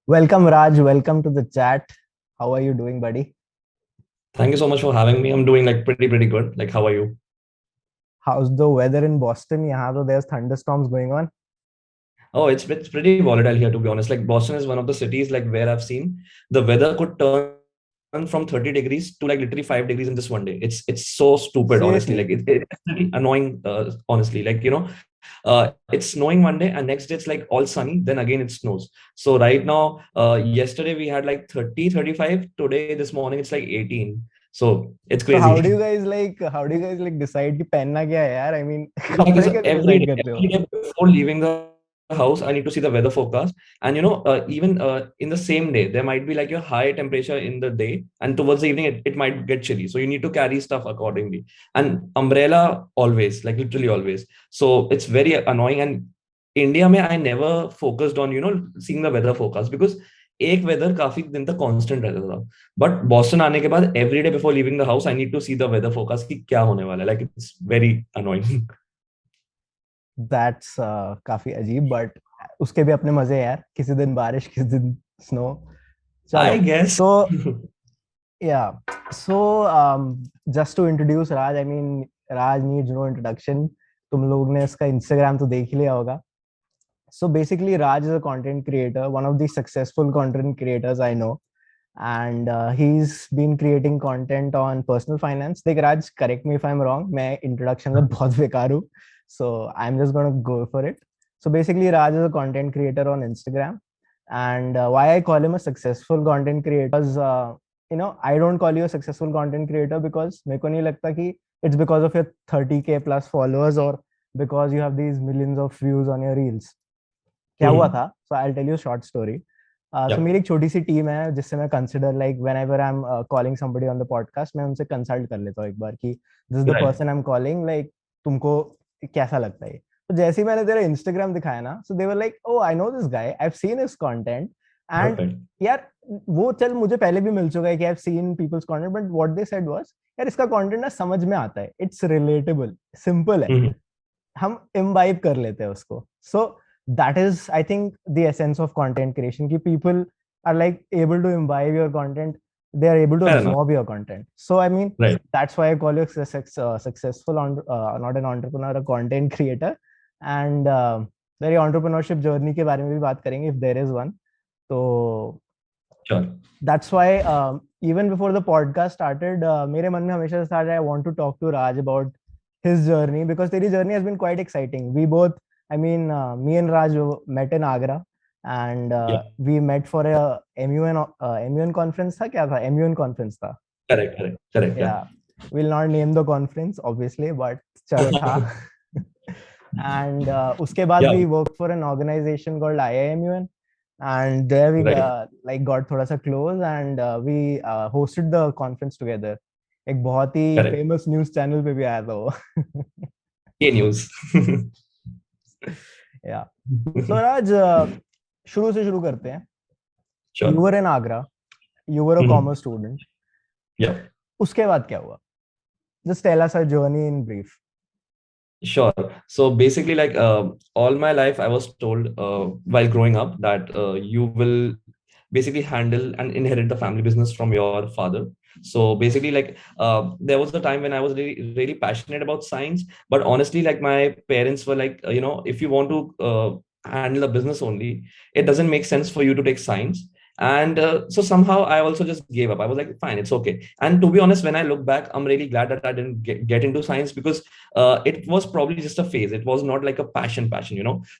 Welcome, Raj. Welcome to the chat. How are you doing, buddy? Thank you so much for having me. I'm doing like pretty good. Like, how are you? How's the weather in Boston? Yeah, so there's thunderstorms going on. Oh, it's pretty volatile here, to be honest. Like Boston is one of the cities like where I've seen the weather could turn from 30 degrees to like literally 5 degrees in just one day. It's so stupid, honestly. Like Seriously. it's really annoying, honestly. Like it's snowing one day and next day it's like all sunny. Then again it snows. So right now, yesterday we had like 30, 35. Today this morning it's like 18. So it's So crazy. how do you guys like decide कि पहनना क्या है यार? I mean, Like कपड़े कैसे every decide day, करते हो? every day before leaving the house, I need to see the weather forecast. And even in the same day, there might be like your high temperature in the day, and towards the evening, it might get chilly. So you need to carry stuff accordingly. And umbrella always, like literally always. So it's very annoying. And India, mein, I never focused on seeing the weather forecast because एक weather काफी दिन तक constant रहता था but Boston आने के बाद every day before leaving the house I need to see the weather forecast कि क्या होने वाला है like it's very annoying That's काफी अजीब, but उसके भी अपने मजे हैं यार. किसी दिन बारिश, किसी दिन snow. चलो. I guess So yeah. So just to introduce Raj, I mean Raj needs no introduction. तुम लोग ने इसका Instagram तो देख ही लिया होगा. So basically, Raj is a content creator, one of the successful content creators I know, and he's been creating content on personal finance. Like Raj, correct me if I'm wrong. मैं introduction में बहुत बेकार हूँ, so I'm just gonna go for it. So basically, Raj is a content creator on Instagram, and why I call him a successful content creator because I don't call you a successful content creator because मेरे को नहीं लगता कि it's because of your 30K plus followers or because you have these millions of views on your reels. क्या हुआ था? So I'll tell you a short story. So मेरी एक छोटी सी टीम है जिससे मैं consider like whenever I'm calling somebody on the podcast मैं उनसे कंसल्ट कर लेता हूँ एक बार कि this is the person I'm calling, like तुमको कैसा लगता है? तो जैसे ही मैंने तेरा इंस्टाग्राम दिखाया ना, so they were like, oh I know this guy, I've seen his content and यार वो चल मुझे पहले भी मिल चुका है कि I've seen people's content, but what they said was यार इसका content ना समझ में आता है, it's relatable, simple है, हम imbibe कर लेते हैं उसको. So that is I think the essence of content creation ki people are like able to imbibe your content, they are able to absorb your content. So I mean that's why I call you successful not an entrepreneur, a content creator. And मेरी entrepreneurship journey के बारे में भी बात करेंगे if there is one. So that's why even before the podcast started मेरे मन में हमेशा से था I want to talk to Raj about his journey because तेरी journey has been quite exciting. We both, I mean, me and Raj met in Agra, and we met for a MUN conference था क्या था? MUN conference था. Correct. Yeah, we'll not name the conference obviously, but चलो था. And उसके बाद we worked for an organization called IIMUN, and there we like got थोड़ा सा close, and we hosted the conference together. एक बहुत ही famous news channel पे भी आया था वो. news. Yeah. So Raj, शुरू से शुरू करते हैं. You were in Agra. You were a commerce student. Yeah. उसके बाद क्या हुआ? Just tell us our journey in brief. Sure. So basically, like all my life, I was told while growing up that you will basically handle and inherit the family business from your father. So basically, like there was a time when I was really passionate about science, but honestly, like my parents were like, if you want to handle a business only, it doesn't make sense for you to take science. And so somehow I also just gave up. I was like, fine, it's okay. And to be honest, when I look back, I'm really glad that I didn't get into science because it was probably just a phase. It was not like a passion.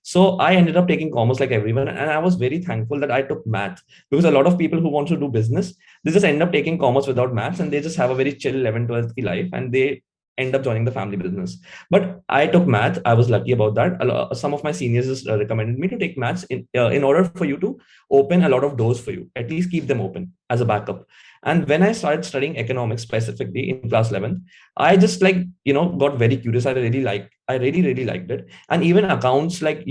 So I ended up taking commerce like everyone. And I was very thankful that I took math because a lot of people who want to do business, they just end up taking commerce without maths and they just have a very chill 11, 12th life and they end up joining the family business. But I took math. I was lucky about that. Some of my seniors recommended me to take maths in order for you to open a lot of doors for you, at least keep them open as a backup. And when I started studying economics specifically in class 11, I just like, got very curious. I really liked it. And even accounts, like,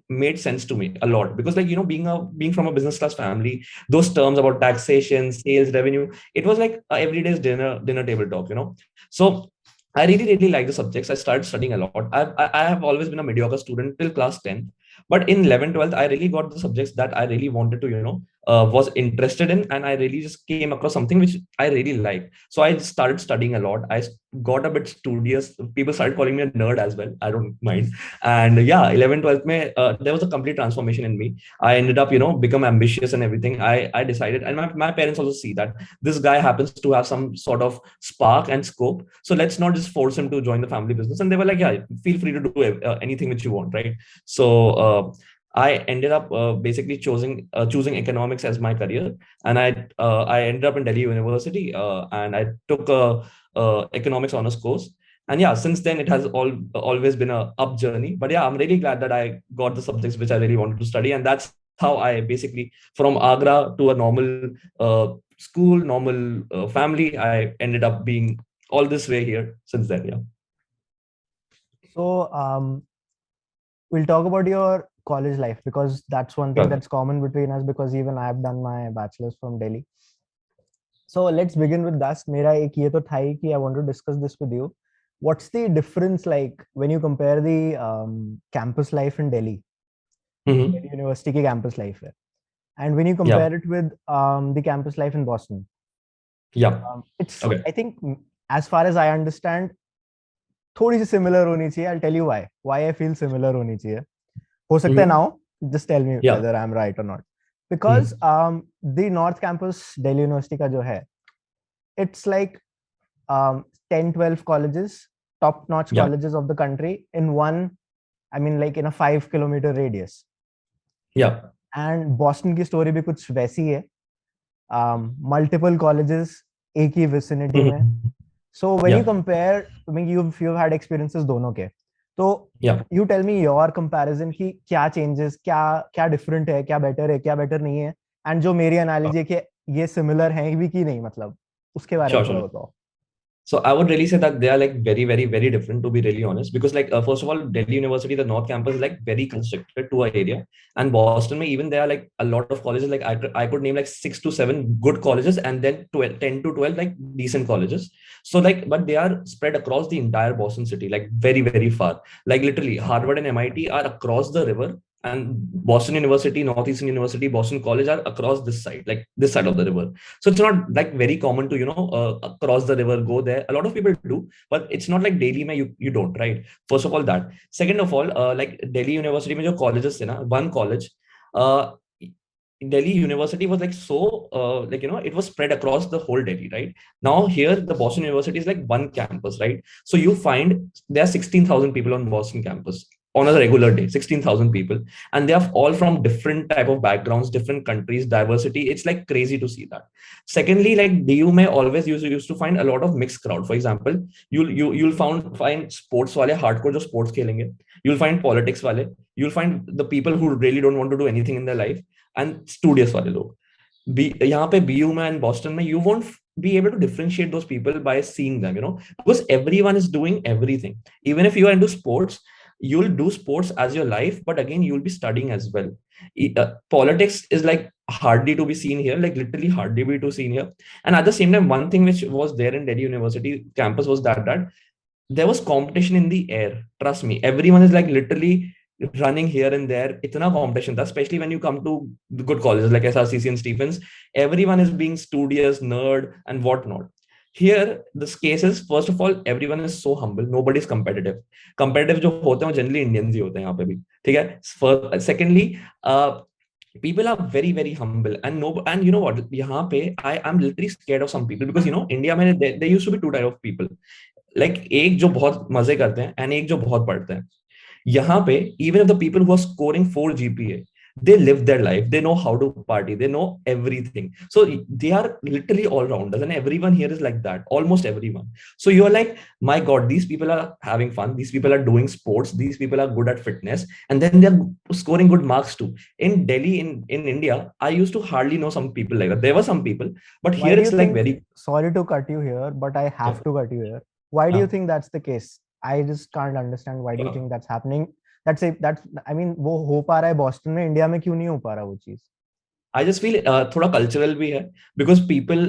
made sense to me a lot, because like, being from a business class family, those terms about taxation, sales, revenue, it was like a everyday's dinner table talk. So I really like the subjects. I started studying a lot. I have always been a mediocre student till class 10. But in 11, 12, I really got the subjects that I really wanted to, was interested in. And I really just came across something which I really like. So I started studying a lot. Got a bit studious. People started calling me a nerd as well. I don't mind. And yeah, 11, 12, there was a complete transformation in me. I ended up, become ambitious and everything. I decided, and my parents also see that this guy happens to have some sort of spark and scope. So let's not just force him to join the family business. And they were like, yeah, feel free to do anything which you want, right? So I ended up basically choosing economics as my career, and I ended up in Delhi University, and I took a economics honors course. And yeah, since then it has always been a up journey. But yeah, I'm really glad that I got the subjects which I really wanted to study, and that's how I basically, from Agra to a normal school, normal family, I ended up being all this way here since then. Yeah. So we'll talk about your college life, because that's one thing Sure. that's common between us, because even I've done my bachelor's from Delhi. So let's begin with that. मेरा एक ये तो था ही कि I want to discuss this with you. What's the difference like when you compare the campus life in Delhi, Mhm. Delhi University की campus life है, and when you Yeah. compare it with the campus life in Boston? Yeah. It's, Okay. I think, as far as I understand, थोड़ी सी similar होनी चाहिए. I'll tell you why I feel similar होनी चाहिए. हो सकता है Mhm. now, just tell me Yeah. whether I'm right or not. Because the North Campus Delhi University का जो है, it's like 10, 12 colleges, top notch Yeah. colleges of the country in one, I mean like in a 5 kilometer radius. Yeah. And Boston की story भी कुछ वैसी है. Multiple colleges एक ही vicinity में. Mhm. So when you Yeah. compare, I mean you've had experiences दोनों के, तो Yeah. you tell me your comparison कि क्या changes, क्या different है, क्या better है, क्या better नहीं है, and जो मेरी analogy है कि ये similar हैं भी कि नहीं, मतलब उसके बारे में Sure, थोड़ा sure. बताओ. So I would really say that they are like very, very, very different, to be really honest. Because like first of all, Delhi University, the North Campus is like very constricted to a area, and Boston, even there are like a lot of colleges. Like I could name like 6 to 7 good colleges, and then 12, 10 to 12 like decent colleges. So like, but they are spread across the entire Boston city, like very, very far. Like literally, Harvard and MIT are across the river, and Boston University, Northeastern University, Boston College are across this side, like this side of the river. So it's not like very common to cross the river, go there. A lot of people do, but it's not like Delhi mein you don't, right? First of all, that. Second of all, like Delhi University mein jo colleges the na, one college, uh, Delhi University was like so like it was spread across the whole Delhi, right? Now here the Boston University is like one campus, right? So you find there are 16,000 people on Boston campus on a regular day, 16,000 people, and they are all from different type of backgrounds, different countries, diversity. It's like crazy to see that. Secondly, like DU may always used to find a lot of mixed crowd. For example, you'll find sports wale hardcore jo sports khelenge. You'll find politics wale. You'll find the people who really don't want to do anything in their life, and studious वाले लोग. यहाँ पे BU में and Boston में you won't be able to differentiate those people by seeing them, because everyone is doing everything. Even if you are into sports, you'll do sports as your life, but again you'll be studying as well. Politics is like hardly to be seen here, like literally hardly be to seen here. And at the same time, one thing which was there in Delhi University campus was that there was competition in the air. Trust me, everyone is like literally running here and there. Itna competition tha, especially when you come to the good colleges like SRCC and Stephens. Everyone is being studious, nerd, and whatnot. Here, this case is, first of all, everyone is so humble. Nobody is competitive. Competitive जो होते हैं वो generally Indians ही होते हैं यहाँ पे भी. ठीक है. Secondly, people are very, very humble, and you know what? यहाँ पे I'm literally scared of some people, because India में there used to be two type of people. Like एक जो बहुत मजे करते हैं and एक जो बहुत पढ़ते हैं. यहाँ पे even if the people who are scoring 4 GPA, they live their life, they know how to party, they know everything. So they are literally all rounders, and everyone here is like that, almost everyone. So you're like, my god, these people are having fun, these people are doing sports, these people are good at fitness, and then they're scoring good marks too. In Delhi, in India, I used to hardly know some people like that. There were some people, but Why here do you it's like think, very. sorry to cut you here, but I have to cut you here. Why do you think that's the case? I just can't understand. Why do you think that's happening? That's I mean, वो हो पा रहा है Boston में, India में क्यों नहीं हो पा रहा वो चीज? I just feel thoda cultural bhi hai, because people,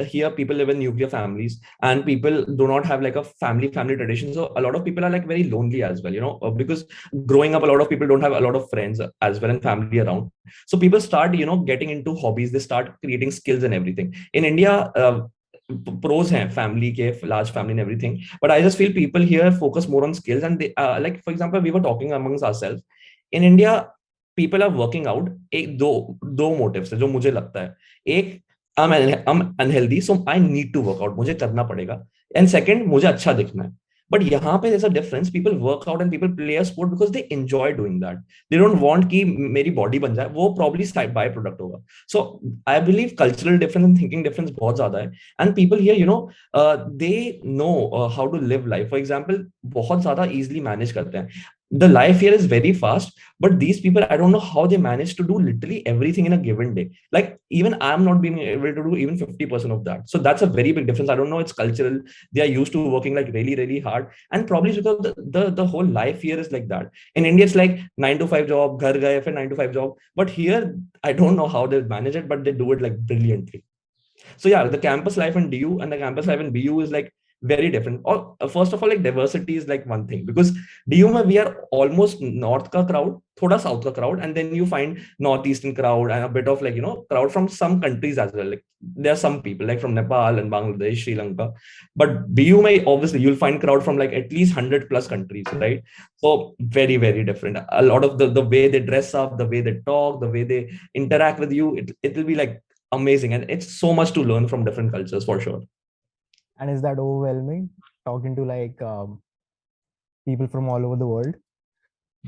here people live in nuclear families, and people do not have like a family tradition. So a lot of people are like very lonely as well, because growing up, a lot of people don't have a lot of friends as well and family around. So people start, getting into hobbies. They start creating skills and everything. In India, pros hain family ke, large family and everything, but I just feel people here focus more on skills. And they, like for example, we were talking amongst ourselves in India, people are working out, एक दो दो motives है जो मुझे लगता है. एक, I am unhealthy, so I need to work out, मुझे करना पड़ेगा. एंड सेकंड, मुझे अच्छा दिखना है. बट यहाँ पे there's a difference. People work out and people play a sport because they enjoy doing that. They don't want कि मेरी बॉडी बन जाए, वो probably बाय प्रोडक्ट होगा. So I believe cultural difference and thinking difference बहुत ज्यादा है. And people here, they know how to live life. For example, बहुत ज्यादा easily manage करते हैं. The life here is very fast, but these people, I don't know how they manage to do literally everything in a given day. Like even I'm not being able to do even 50% of that. So that's a very big difference. I don't know, it's cultural. They are used to working like really, really hard, and probably because the whole life here is like that. In India, it's like 9 to 5 job, ghar gaye, फिर 9 to 5 job. But here, I don't know how they manage it, but they do it like brilliantly. So yeah, the campus life in DU and the campus life in BU is like very different. Or first of all, like diversity is like one thing, because DU mein we are almost north ka crowd, thoda south ka crowd, and then you find northeastern crowd and a bit of like crowd from some countries as well. Like there are some people like from Nepal and Bangladesh, Sri Lanka, but BU may obviously you'll find crowd from like at least 100 plus countries, right? So very, very different. A lot of the way they dress up, the way they talk, the way they interact with you, it will be like amazing, and it's so much to learn from different cultures for sure. And is that overwhelming, talking to like people from all over the world?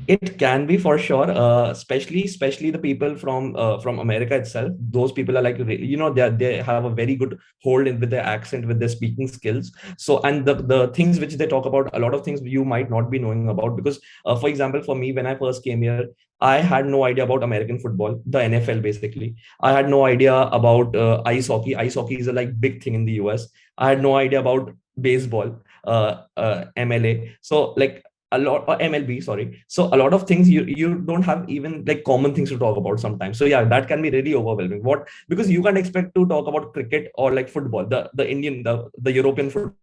It can be for sure, especially the people from America itself. Those people are like, they have a very good hold with their accent, with their speaking skills. So, and the things which they talk about, a lot of things you might not be knowing about, because for example, for me, when I first came here, I had no idea about American football, the NFL basically. I had no idea about ice hockey. Ice hockey is a like big thing in the US. I had no idea about baseball, MLA. So like a lot, or MLB, sorry. So a lot of things you don't have even like common things to talk about sometimes. So yeah, that can be really overwhelming. Because you can't expect to talk about cricket or like football, the Indian, the European football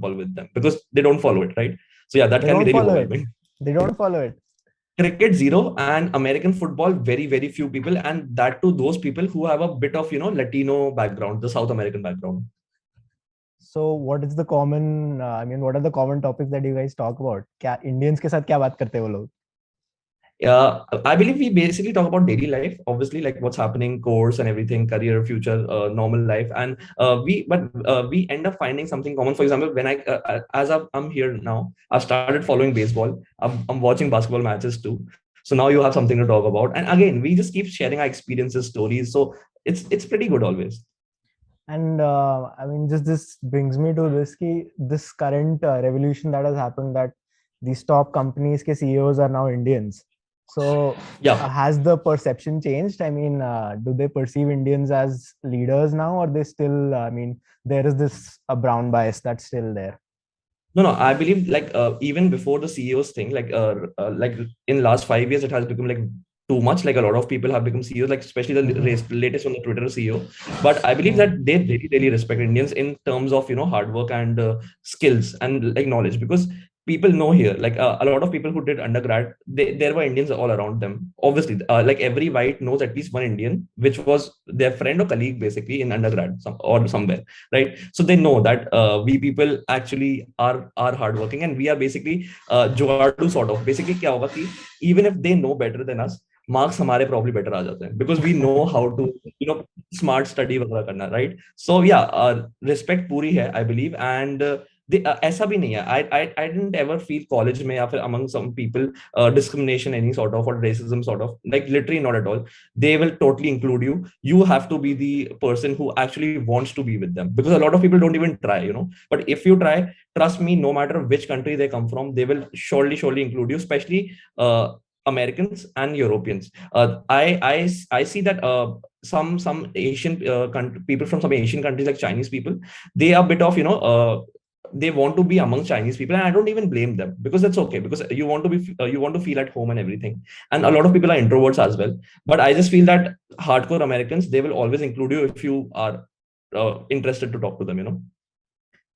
with them, because they don't follow it, right? So yeah, that can be really overwhelming. They don't follow it. Cricket zero, and American football very, very few people, and that to those people who have a bit of Latino background, the South American background. So what is the common what are the common topics that you guys talk about? क्या Indians के साथ क्या बात करते हैं वो लोग? I believe we basically talk about daily life, obviously, like what's happening, course and everything, career, future, normal life, and we end up finding something common. For example, when as I'm here now, I've started following baseball. I'm watching basketball matches too. So now you have something to talk about, and again, we just keep sharing our experiences, stories. So it's pretty good always. And just this brings me to this current revolution that has happened, that these top companies ke CEOs are now Indians. So yeah, has the perception changed? I mean, do they perceive Indians as leaders now, or they still, there is this brown bias that's still there? No, I believe like even before the CEOs thing, like in last 5 years, it has become like too much. Like a lot of people have become CEOs, like especially the latest on the Twitter CEO. But I believe that they really, really respect Indians in terms of hard work and skills and like knowledge, because people know here, like a lot of people who did undergrad, there were Indians all around them. Obviously, like every white knows at least one Indian, which was their friend or colleague basically in undergrad or somewhere, right? So they know that we people actually are hardworking, and we are basically जुगाड़ू sort of. Basically, क्या होगा कि even if they know better than us, marks हमारे probably better आ जाते हैं, because we know how to smart study वगैरह करना, right? So yeah, respect पूरी है, I believe, and ऐसा भी नहीं है. I didn't ever feel college में या फिर among some people discrimination any sort of or racism sort of, like literally not at all. They will totally include you. You have to be the person who actually wants to be with them, because a lot of people don't even try, you know. But if you try, trust me, no matter which country they come from, they will surely include you, especially Americans and Europeans. I see that some Asian people from some Asian countries, like Chinese people, they are a bit of, you know, they want to be among Chinese people, and I don't even blame them, because that's okay, because you want to be you want to feel at home and everything. And a lot of people are introverts as well, but I just feel that hardcore Americans, they will always include you if you are interested to talk to them, you know.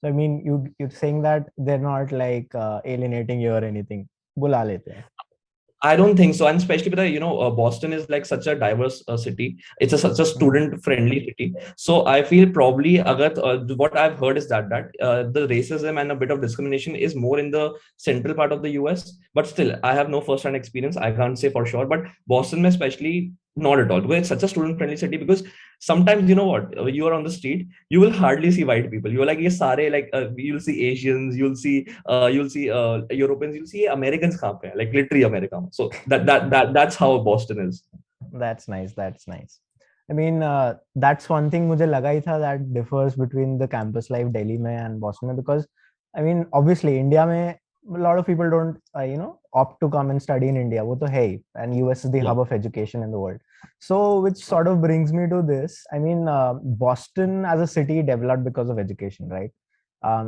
So I mean, you're saying that they're not like alienating you or anything. बुला लेते हैं. I don't think so, and especially because, you know, Boston is like such a diverse city. It's such a student-friendly city. So I feel probably, agar, what I've heard is that the racism and a bit of discrimination is more in the central part of the US. But still, I have no first-hand experience. I can't say for sure. But Boston, especially, not at all, because it's such a student-friendly city. Because sometimes, you know what, you are on the street, you will hardly see white people. You're like, yes, sare, like you'll see Asians, you'll see Europeans, you'll see Americans kahan pe hai, like literally America. So that's how Boston is. That's nice. That's nice. I mean, that's one thing मुझे लगा ही था that differs between the campus life Delhi में and Boston में, because I mean, obviously India में a lot of people don't you know, opt to come and study in India. वो तो है ही, and US is the hub of education in the world. So which sort of brings me to this. I mean, Boston as a city developed because of education, right?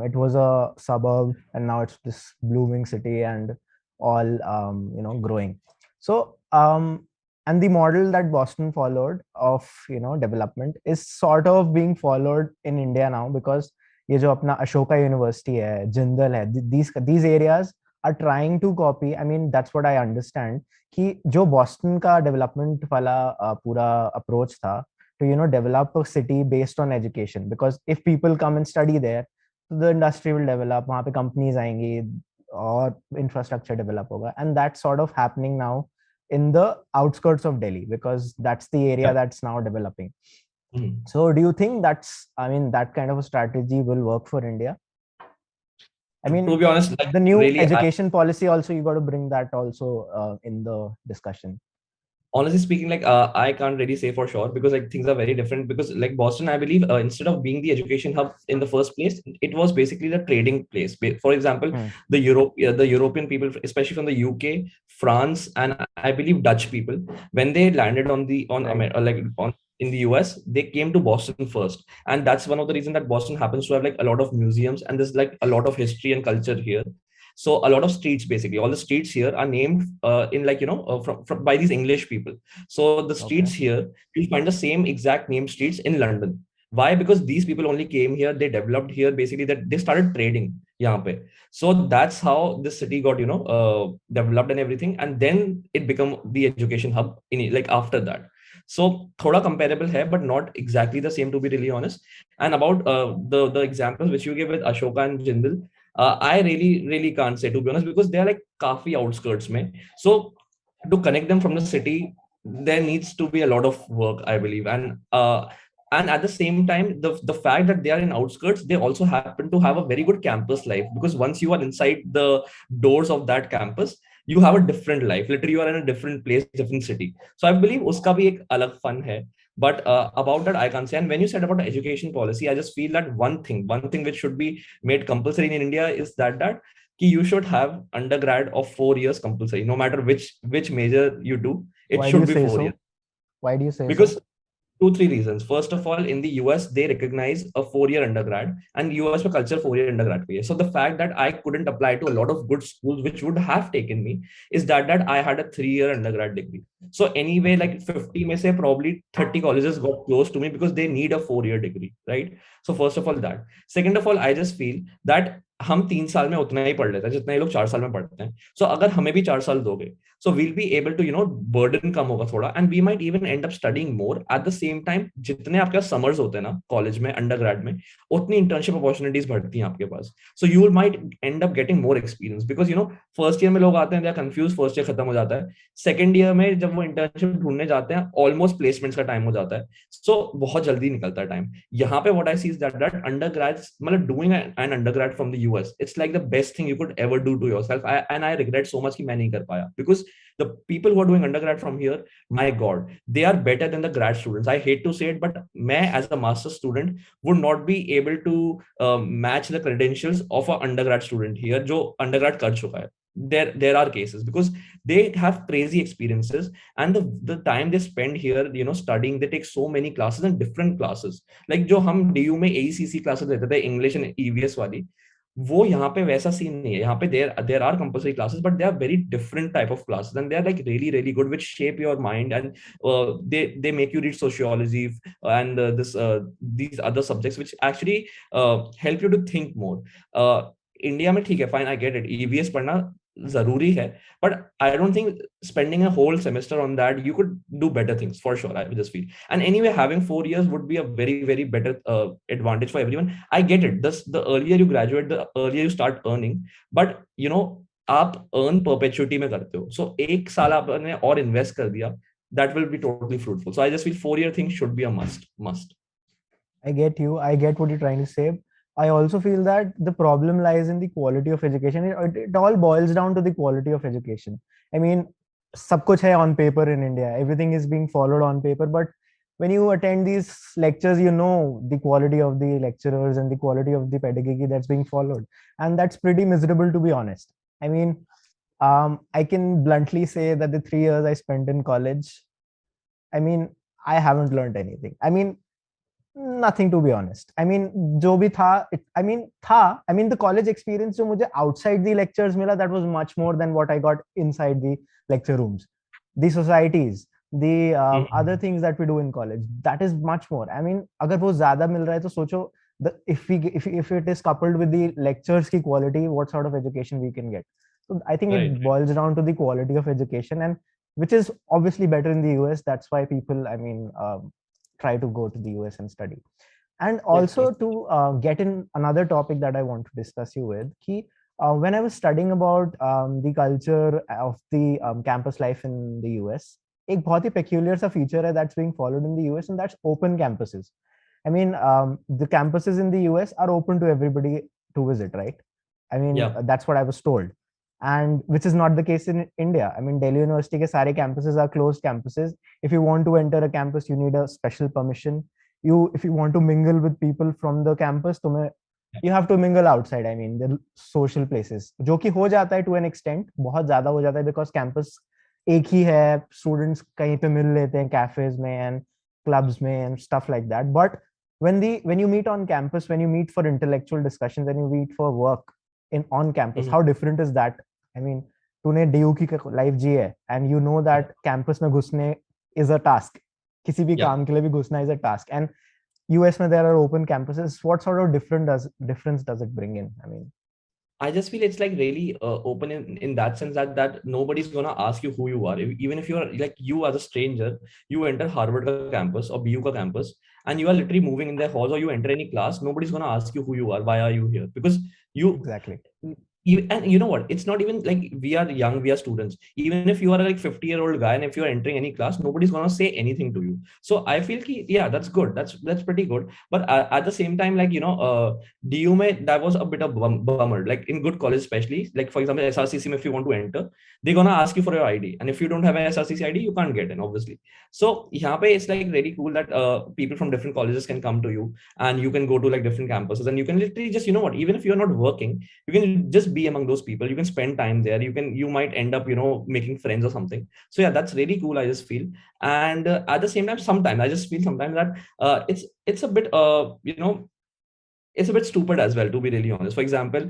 It was a suburb, and now it's this blooming city and all you know, growing. So and the model that Boston followed of, you know, development is sort of being followed in India now, because ये जो अपना Ashoka university है, जिंदल है, these areas are trying to copy. I mean, that's what I understand, कि जो Boston का development वाला पूरा अप्रोच था to, you know, develop a city based on education, because if people come and study there, the industry will develop, वहाँ पे companies आएंगी और infrastructure develop होगा, and that's sort of happening now in the outskirts of Delhi, because that's the area that's now developing. So do you think that's, I mean, that kind of a strategy will work for India? I mean, to be honest, like, the new really, education policy also, you got to bring that also in the discussion. Honestly speaking, like I can't really say for sure, because like things are very different. Because like Boston, I believe, instead of being the education hub in the first place, it was basically the trading place. For example, the European people, especially from the UK, France, and I believe Dutch people, when they landed on in the US, they came to Boston first. And that's one of the reasons that Boston happens to have like a lot of museums, and there's like a lot of history and culture here. So a lot of streets, basically all the streets here are named in, like, you know, from by these English people. So the streets here, you'll find the same exact name streets in London. Why? Because these people only came here, they developed here, basically that they started trading यहाँ पे. So that's how this city got, you know, developed and everything, and then it became the education hub in, like, after that. So thoda comparable hai, but not exactly the same, to be really honest. And about the examples which you gave with Ashoka and Jindal, I really can't say, to be honest, because they are like काफी outskirts में. So to connect them from the city, there needs to be a lot of work, I believe. And at the same time, the fact that they are in outskirts, they also happen to have a very good campus life, because once you are inside the doors of that campus, you have a different life. Literally, you are in a different place, different city. So I believe uska bhi ek alag fun hai. But about that, I can't say. And when you said about the education policy, I just feel that one thing which should be made compulsory in India is that you should have undergrad of 4 years compulsory, no matter which major you do. It should be 4 years. Why do you say because so? 2-3 reasons. First of all, in the US, they recognize a 4-year undergrad, and US में culture 4-year undergrad पे है. So the fact that I couldn't apply to a lot of good schools which would have taken me is that I had a 3-year undergrad degree. So anyway, like 50 में से probably 30 colleges got close to me because they need a 4-year degree, right? So first of all that. Second of all, I just feel that हम 3 साल में उतना ही पढ़ लेते हैं जितना ये लोग 4 साल में पढ़ते हैं. So अगर हमें भी 4 साल दोगे, so we'll be able to, you know, burden कम होगा थोड़ा, and we might even end up studying more. At the same time, जितने आपके पास summers होते हैं ना कॉलेज में, अंडरग्रेड में, उतनी internship opportunities बढ़ती हैं आपके पास. So you might end up getting more experience, because, you know, first year में लोग आते हैं, they are confused, first year खत्म हो जाता है. Second year में जब वो internship ढूंढने जाते हैं, almost placements का time हो जाता है. So बहुत जल्दी निकलता है time. यहाँ पे what I see is that undergrads, मतलब doing an undergrad from the US. It's like the best thing you could ever do to yourself. And I regret so much कि मैं नहीं कर पाया, because the people who are doing undergrad from here, my God, they are better than the grad students. I hate to say it, but मैं as a master student would not be able to match the credentials of an undergrad student here जो undergrad कर चुका है. There are cases because they have crazy experiences, and the time they spend here, you know, studying, they take so many classes and different classes. Like जो हम DU में AECC classes लेते थे, English and EVS वाली, वो यहाँ पे वैसा सीन नहीं है. यहाँ पे there are compulsory classes, but they are very different type of classes, and they are like really really good, which shape your mind, and they make you read sociology and these other subjects which actually help you to think more. India में ठीक है, fine, I get it, EVS पढ़ना जरूरी है, but I don't think spending a whole semester on that, you could do better things for sure, I just feel. And anyway, having 4 years would be a very very better advantage for everyone. I get it, the earlier you graduate, the earlier you start earning, but you know, आप earn perpetuity में करते हो, so एक साल आपने और invest कर दिया, that will be totally fruitful. So I just feel 4 year thing should be a must. I get you. I get what you're trying to say. I also feel that the problem lies in the quality of education. It all boils down to the quality of education. I mean, सब कुछ है on paper in India. Everything is being followed on paper. But when you attend these lectures, you know the quality of the lecturers and the quality of the pedagogy that's being followed. And that's pretty miserable, to be honest. I mean, I can bluntly say that the 3 years I spent in college, I mean, I haven't learned anything. I mean, nothing, to be honest. I mean, जो भी था, I mean the college experience जो मुझे outside the lectures मिला, that was much more than what I got inside the lecture rooms. The societies, the other things that we do in college, that is much more. I mean, अगर वो ज़्यादा मिल रहा है तो सोचो, if it is coupled with the lectures की quality, what sort of education we can get. So I think it boils down to the quality of education, and which is obviously better in the US. That's why people, I mean, try to go to the US and study. And also to get in another topic that I want to discuss you with, when I was studying about the culture of the campus life in the US, एक बहुत ही peculiar सा feature है that's being followed in the US, and that's open campuses. I mean, the campuses in the US are open to everybody to visit, right? I mean, that's what I was told. And which is not the case in India. I mean, Delhi University के सारे campuses are closed campuses. If you want to enter a campus, you need a special permission. If you want to mingle with people from the campus, you have to mingle outside. I mean, the social places, जो कि हो जाता है to an extent, बहुत ज़्यादा हो जाता है, because campus एक ही है, students कहीं पे मिल लेते हैं cafes में and clubs में and stuff like that. But when you meet on campus, when you meet for intellectual discussions and you meet for work on campus, how different is that? I mean, तूने DU की life जी है, and you know that campus में घुसने is a task. किसी भी काम के लिए भी घुसना is a task. And US में there are open campuses. What sort of difference does it bring in? I mean, I just feel it's like really open in that sense that nobody's gonna ask you who you are. Even if you are like, you as a stranger, you enter Harvard ka campus or BU ka campus, and you are literally moving in their halls, or you enter any class, nobody's gonna ask you who you are, why are you here, because you exactly. And you know what, it's not even like we are young, we are students. Even if you are like 50-year-old guy, and if you are entering any class, nobody's gonna say anything to you. So I feel yeah, that's good, that's pretty good. But at the same time, like, you know, DU mein, that was a bit of bummer. Like in good college especially, like for example SRCC, if you want to enter, they're gonna ask you for your ID, and if you don't have an SRCC ID, you can't get in, obviously. So यहाँ पे it's like really cool that people from different colleges can come to you, and you can go to like different campuses, and you can literally just, you know what, even if you're not working, you can just be among those people, you can spend time there, you might end up, you know, making friends or something. So yeah, that's really cool, I just feel. And at the same time, sometimes I just feel sometimes that it's a bit you know, it's a bit stupid as well, to be really honest. For example,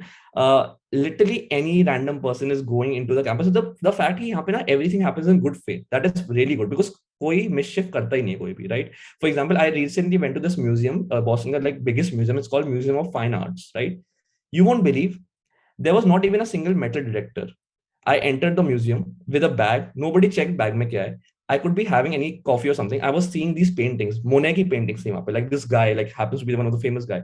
literally any random person is going into the campus. The fact that everything happens in good faith, that is really good, because koi mischief karta hi nahi koi bhi, right? For example, I recently went to this museum, Boston, like biggest museum, it's called Museum of Fine Arts, right? You won't believe, there was not even a single metal detector. I entered the museum with a bag. Nobody checked bag mein kya hai. I could be having any coffee or something. I was seeing these paintings, Monet ki paintings thi wahan pe. Like this guy, like happens to be one of the famous guy.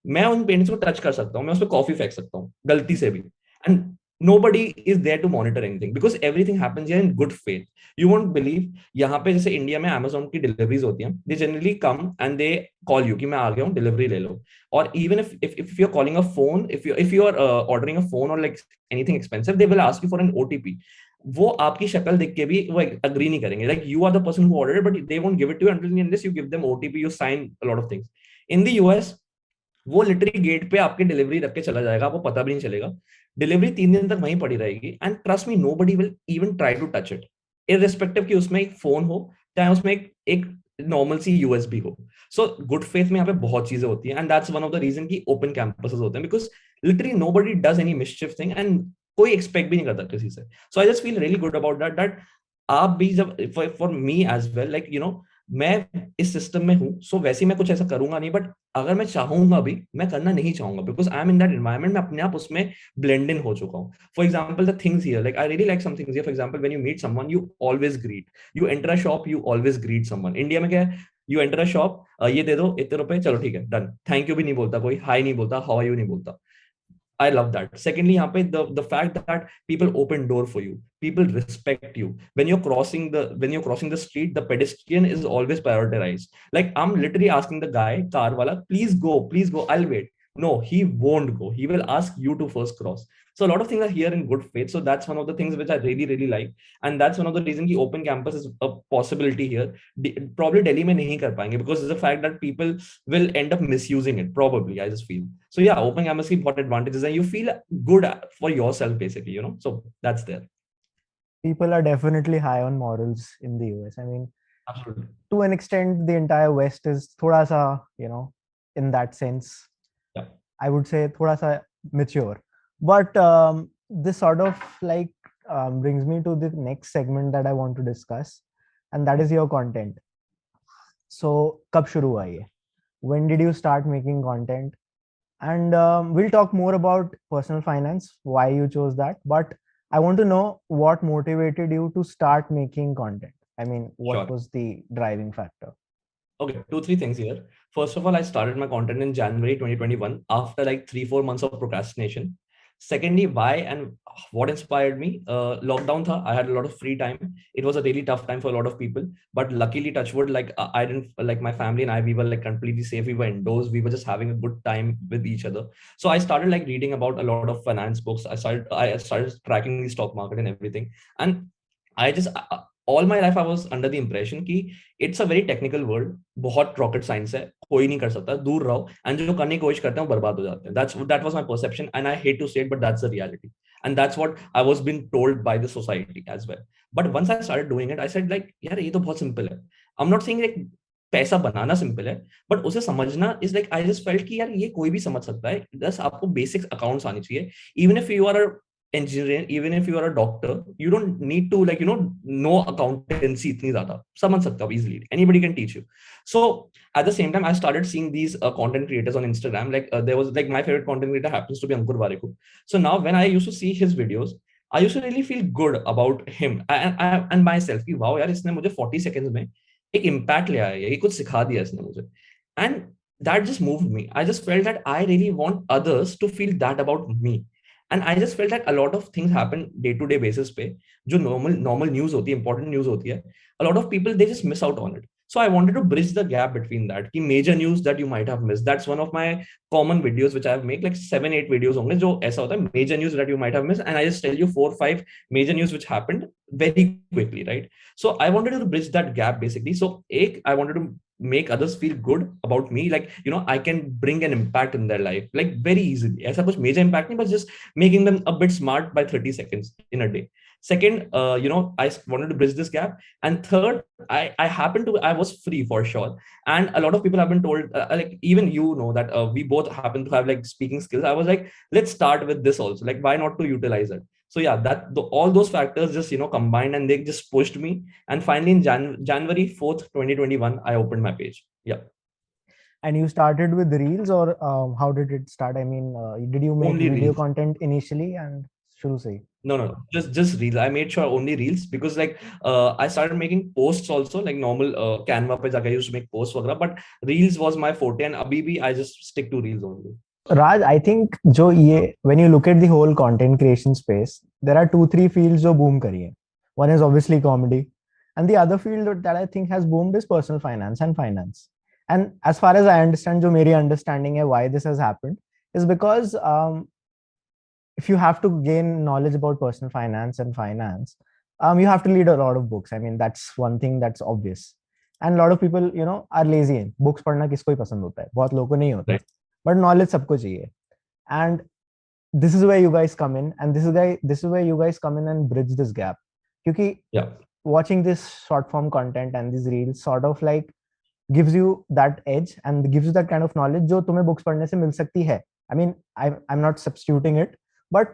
मैं उन paintings को touch कर सकता हूँ, मैं उस पर coffee फेंक सकता हूँ गलती से भी, and nobody is there to monitor anything because everything happens here in good faith. You won't believe, यहाँ पे जैसे इंडिया में Amazon की deliveries होती हैं, they generally come and they call you कि मैं आ गया हूँ, delivery ले लो. Or even if you're calling a phone, if you're ordering a phone or like anything expensive, they will ask you for an OTP. वो आपकी शक्ल देख के भी वो agree नहीं करेंगे. Like you are the person who ordered it, but they won't give it to you unless you give them OTP, you sign a lot of things. In the US, वो लिटरली गेट पे आपकी delivery रख के चला जाएगा, आपको पता भी नहीं चलेगा. डिलीवरी 3 दिन तक वहीं पड़ी रहेगी and trust me nobody will even try to touch it, irrespective कि उसमें एक फोन हो चाहे उसमें एक नॉर्मल सी यूएसबी हो. सो गुड फेथ में यहाँ पे बहुत चीजें होती हैं and that's one of the reason की ओपन कैंपसेस होते हैं because literally nobody does any मिसचिफ thing and कोई एक्सपेक्ट भी नहीं करता किसी से. सो I just feel really good about that आप भी जब for me as well like you know मैं इस सिस्टम में हूँ सो वैसे मैं कुछ ऐसा करूंगा नहीं, बट अगर मैं चाहूंगा भी मैं करना नहीं चाहूंगा because I am in that environment, मैं अपने आप उसमें ब्लेंड इन हो चुका हूँ. For example the things here, like I really like some things here. For example when you meet someone you always greet, you enter a shop you always greet someone. India में क्या है, you enter a shop, ये दे दो इतने रुपए, चलो ठीक है डन, थैंक यू भी नहीं बोलता कोई, हाई नहीं बोलता, हाउ आर यू नहीं बोलता. I love that. Secondly, यहाँ पे the fact that people open door for you, people respect you. When you're crossing the street, the pedestrian is always prioritized. Like I'm literally asking the guy, car wala, please go, I'll wait. No, he won't go. He will ask you to first cross. So a lot of things are here in good faith. So that's one of the things which I really, really like. And that's one of the reasons the open campus is a possibility here. Probably Delhi mein nahi kar payenge because of the fact that people will end up misusing it. Probably, I just feel. So yeah, open campus ki what advantages and you feel good for yourself basically, you know. So that's there. People are definitely high on morals in the US. I mean, Absolutely. To an extent, the entire West is thoda sa, in that sense, yeah. I would say thoda sa mature. But this sort of like brings me to the next segment that I want to discuss, and that is your content. So, kab shuru hua ye? When did you start making content? And we'll talk more about personal finance, why you chose that. But I want to know what motivated you to start making content. I mean, what was the driving factor? Okay, 2-3 things here. First of all, I started my content in January 2021 after like 3-4 months of procrastination. Secondly, why and what inspired me? Lockdown tha, I had a lot of free time. It was a really tough time for a lot of people, but luckily, touch wood, like I didn't, like my family and I, we were like completely safe. We were indoors. We were just having a good time with each other. So I started like reading about a lot of finance books. I started tracking the stock market and everything. And I just all my life I was under the impression कि it's a very technical world, बहुत rocket science है, कोई नहीं कर सकता, दूर रहो, and जो करने की कोशिश करते हैं वो बर्बाद हो जाते हैं. That was my perception, and I hate to say it, but that's the reality, and that's what I was being told by the society as well. But once I started doing it, I said like यार ये तो बहुत simple है. I'm not saying like पैसा बनाना simple है, but उसे समझना is like I just felt कि यार ये कोई भी समझ सकता है. बस आपको बेसिक अकाउंट्स आनी चाहिए. Even if you are engineer, even if you are a doctor, you don't need to like know accountancy itni zyada, samajh sakte ho easily, anybody can teach you. So at the same time I started seeing these content creators on Instagram, like there was like my favorite content creator happens to be Ankur Warikoo. So now when I used to see his videos, I used to really feel good about him and myself कि wow यार इसने मुझे 40 seconds में एक impact ले आया है, ये कुछ सिखा दिया इसने मुझे. And that just moved me. I just felt that I really want others to feel that about me. And I just felt that a lot of things happen day to day basis पे, जो normal news होती है, important news होती है, a lot of people they just miss out on it. So I wanted to bridge the gap between that, कि major news that you might have missed. That's one of my common videos which I have made, like 7-8 videos होंगे जो ऐसा होता है, major news that you might have missed, and I just tell you 4-5 major news which happened very quickly, right? So I wanted to bridge that gap basically. So I wanted to make others feel good about me, like I can bring an impact in their life like very easily. ऐसा कुछ major impact नहीं, but just making them a bit smart by 30 seconds in a day. Second, I wanted to bridge this gap. And third, I was free for sure. And a lot of people have been told, like even that we both happen to have like speaking skills. I was like, let's start with this also. Like, why not to utilize it? So yeah, all those factors just combined, and they just pushed me. And finally, in January 4th, 2021, I opened my page. Yeah. And you started with reels, or how did it start? I mean, did you make only video reels. Content initially and shuru se? No, just reels. I made sure only reels because like I started making posts also, like normal Canva pe jaake I used to make posts वगैरह, but reels was my forte, and abhi bhi I just stick to reels only. Raj, I think जो ये when you look at the whole content creation space, there are 2-3 fields जो boom करी है. One is obviously comedy, and the other field that I think has boomed is personal finance and finance. And as far as I understand, जो मेरी understanding है why this has happened is because if you have to gain knowledge about personal finance and finance, you have to read a lot of books. I mean, that's one thing that's obvious. And a lot of people, are lazy. Books पढ़ना किसको ही पसंद होता है, बहुत लोगों को नहीं होता. Right. But knowledge सबको चाहिए. And this is where you guys come in, and this is where you guys come in and bridge this gap. क्योंकि Yeah. watching this short form content and these reels sort of like gives you that edge and gives you that kind of knowledge जो तुम्हें books पढ़ने से मिल सकती है. I mean, I'm not substituting it, but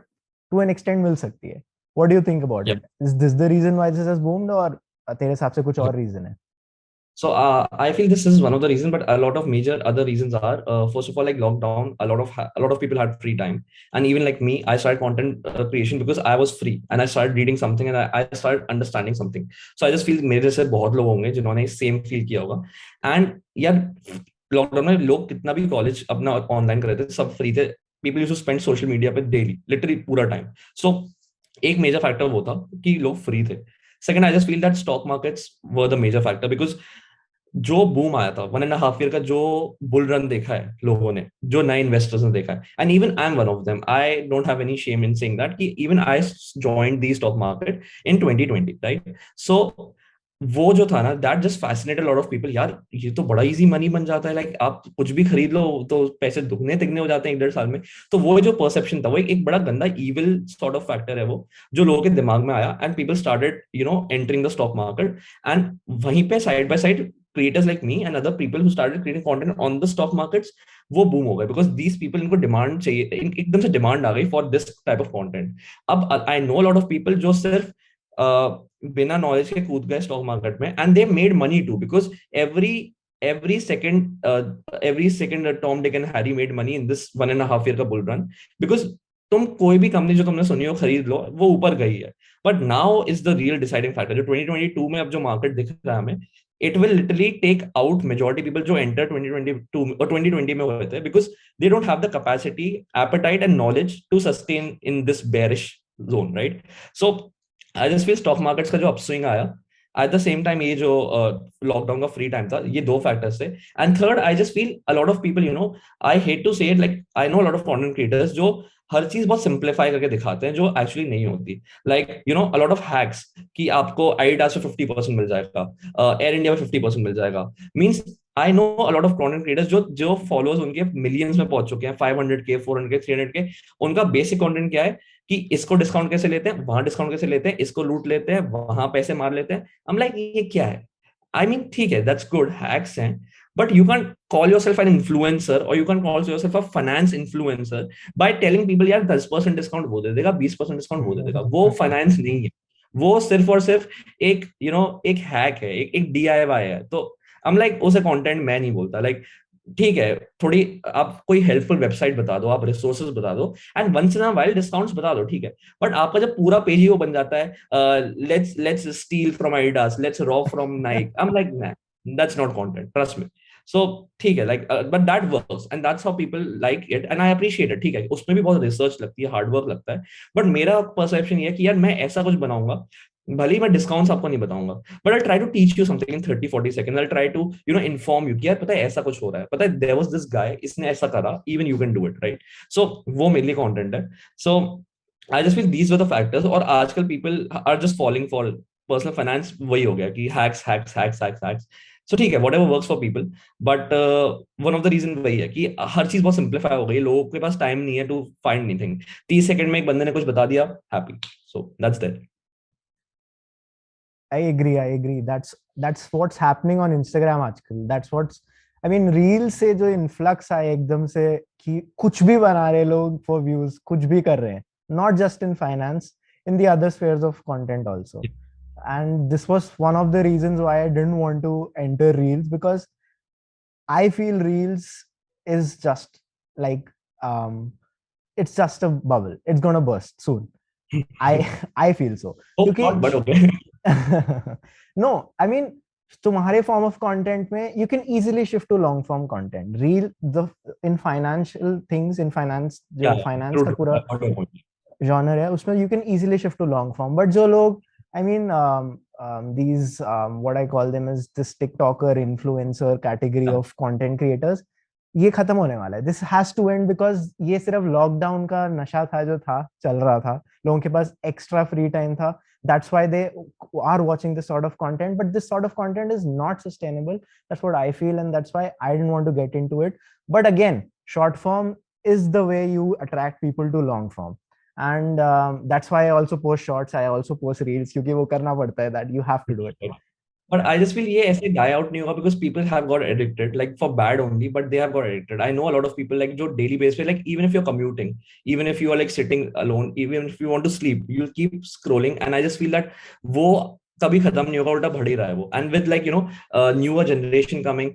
to an extent मिल सकती है. What do you think about Yeah. it? Is this the reason why this has boomed, or तेरे हिसाब से कुछ और reason है? So I feel this is one of the reasons, but a lot of major other reasons are first of all, like lockdown, a lot of people had free time, and even like me, I started content creation because I was free and I started reading something and I started understanding something. So I just feel मेरे जैसे बहुत लोग होंगे जिन्होंने same feel किया होगा. And यार lockdown में लोग कितना भी कॉलेज अपना ऑनलाइन कर रहे थे, सब फ्री थे. People used to spend social media पे डेली, लिटरली पूरा टाइम. So एक मेजर फैक्टर वो था कि लोग फ्री थे. Second, I just feel that stock markets were the major factor because जो बूम आया था 1.5 year का, जो बुल रन देखा है लोगों ने, जो नए इन्वेस्टर्स ने देखा है, and even I am one of them. I don't have any shame in saying that कि even I joined the stock market in 2020, right? सो वो जो था ना, that just fascinated lot of people. यार ये तो बड़ा इजी मनी बन जाता है, लाइक आप कुछ भी खरीद लो तो पैसे दुगने तिगने हो जाते हैं 1-1.5 साल में. तो वो जो परसेप्शन था, वो एक बड़ा गंदा इविल सॉर्ट ऑफ फैक्टर है वो, जो लोगों के दिमाग में आया, and people started entering the stock market. And वहीं पे side by side creators like me and other people who started creating content on the stock markets, वो boom हो गए because these people, इनको demand चाहिए, एकदम से demand आ गई for this type of content. अब I know a lot of people जो सिर्फ बिना नॉलेज के कूद गए स्टॉक मार्केट में, and they made money too because every second Tom, Dick and Harry made money in this 1.5 year का bull run because तुम कोई भी कंपनी जो तुमने सुनी हो खरीद लो, वो ऊपर गई है. But now is the real deciding factor जो 2022 में अब जो मार्केट दिख रहा है हमें, it will literally take out majority people जो enter 2022 और 2020 में हुए थे because they don't have the capacity, appetite and knowledge to sustain in this bearish zone, right? So I just feel stock markets का जो upswing आया at the same time, ये जो लॉकडाउन का फ्री टाइम था, ये दो फैक्टर्स थे. And third, I just feel a lot of people, I hate to से it, like I know a lot of content creators जो हर चीज बहुत सिंप्लीफाई करके दिखाते हैं जो एक्चुअली नहीं होती. Like a lot of hacks कि आपको एडिडास पे 50% मिल जाएगा, एयर इंडिया पे 50% मिल जाएगा. Means I know a lot of content creators जो फॉलोअर्स उनके मिलियंस में पहुंच चुके हैं, 500K 400K 300K. उनका बेसिक कंटेंट क्या है कि इसको डिस्काउंट कैसे लेते हैं, वहां डिस्काउंट कैसे लेते हैं, इसको लूट लेते हैं, वहां पैसे मार लेते हैं. हम लाइक ये क्या है? आई मीन ठीक है, दैट्स गुड, हैक्स हैं, but you can't call yourself an influencer or you can't call yourself a finance influencer by telling people यार 10% डिस्काउंट वो दे देगा, 20% डिस्काउंट वो दे देगा. वो फाइनेंस नहीं है, वो सिर्फ और सिर्फ एक एक हैक है, एक DIY है. तो हम लाइक उसे कंटेंट मैं नहीं बोलता. लाइक ठीक है, थोड़ी आप कोई हेल्पफुल वेबसाइट बता दो, आप रिसोर्सेज बता दो, and once in a while discounts बता दो, ठीक है. बट आपका जब पूरा पेज ही वो बन जाता है, let's steal from Adidas, let's rob from Nike, I am like nah, that's not content, trust me. So ठीक है, like but that works and that's how people like it and I appreciate it. ठीक है, उसमें भी बहुत research लगती है, hard work लगता है, बट मेरा परसेप्शन ये है कि यार मैं ऐसा कुछ बनाऊंगा, भले ही मैं डिस्काउंट्स आपको नहीं बताऊंगा, but I try to teach you something in 30-40 second. I try to inform you कि यार पता है ऐसा कुछ हो रहा है, पता है देयर वाज दिस गाय, इसने ऐसा करा, even you can do it, right? सो वो मेरे लिए कंटेंट है. सो I just feel these were the factors. और आजकल people are just falling for personal finance, वही हो गया कि hacks hacks hacks hacks hacks. सो ठीक है, what ever works for people, but one of the reason वही है कि हर चीज बहुत सिंप्लीफाई हो गई, लोगों के पास टाइम नहीं है टू फाइंड एनीथिंग. 30 सेकंड में एक बंदे ने कुछ बता दिया, happy. So that's that. I agree. I agree. That's what's happening on Instagram आजकल. That's what's I mean, reel से जो इन्फ्लक्स आए एकदम से कि कुछ भी बना रहे लोग for views, कुछ भी कर रहे हैं. Not just in finance, in the other spheres of content also. And this was one of the reasons why I didn't want to enter reels, because I feel reels is just like it's just a bubble. It's gonna burst soon. I feel so. Hope not, but okay. No, I mean, तुम्हारे form of content में you can easily shift to long form content. Reel the in financial things, in finance, जो finance true का true, पूरा genre है उसमें you can easily shift to long form. But जो लोग, I mean these what I call them is this TikToker influencer category of content creators, ये खत्म होने वाला है. This has to end because ये सिर्फ लॉकडाउन का नशा था जो था चल रहा था, लोगों के पास एक्स्ट्रा फ्री टाइम था. That's why they are watching this sort of content, but this sort of content is not sustainable. That's what I feel, and that's why I didn't want to get into it. But again, short form is the way you attract people to long form. And that's why I also post shorts, I also post reels, क्योंकि वो करना पड़ता है, that you have to do it. But I just feel ये ऐसे die out नहीं होगा because people have got addicted, like for bad only, but they have got addicted. I know a lot of people like जो daily basis पे, like even if you're commuting, even if you are like sitting alone, even if you want to sleep, you'll keep scrolling. And I just feel that वो कभी खत्म नहीं होगा, उल्टा बढ़ ही रहा है वो. And with like newer generation coming,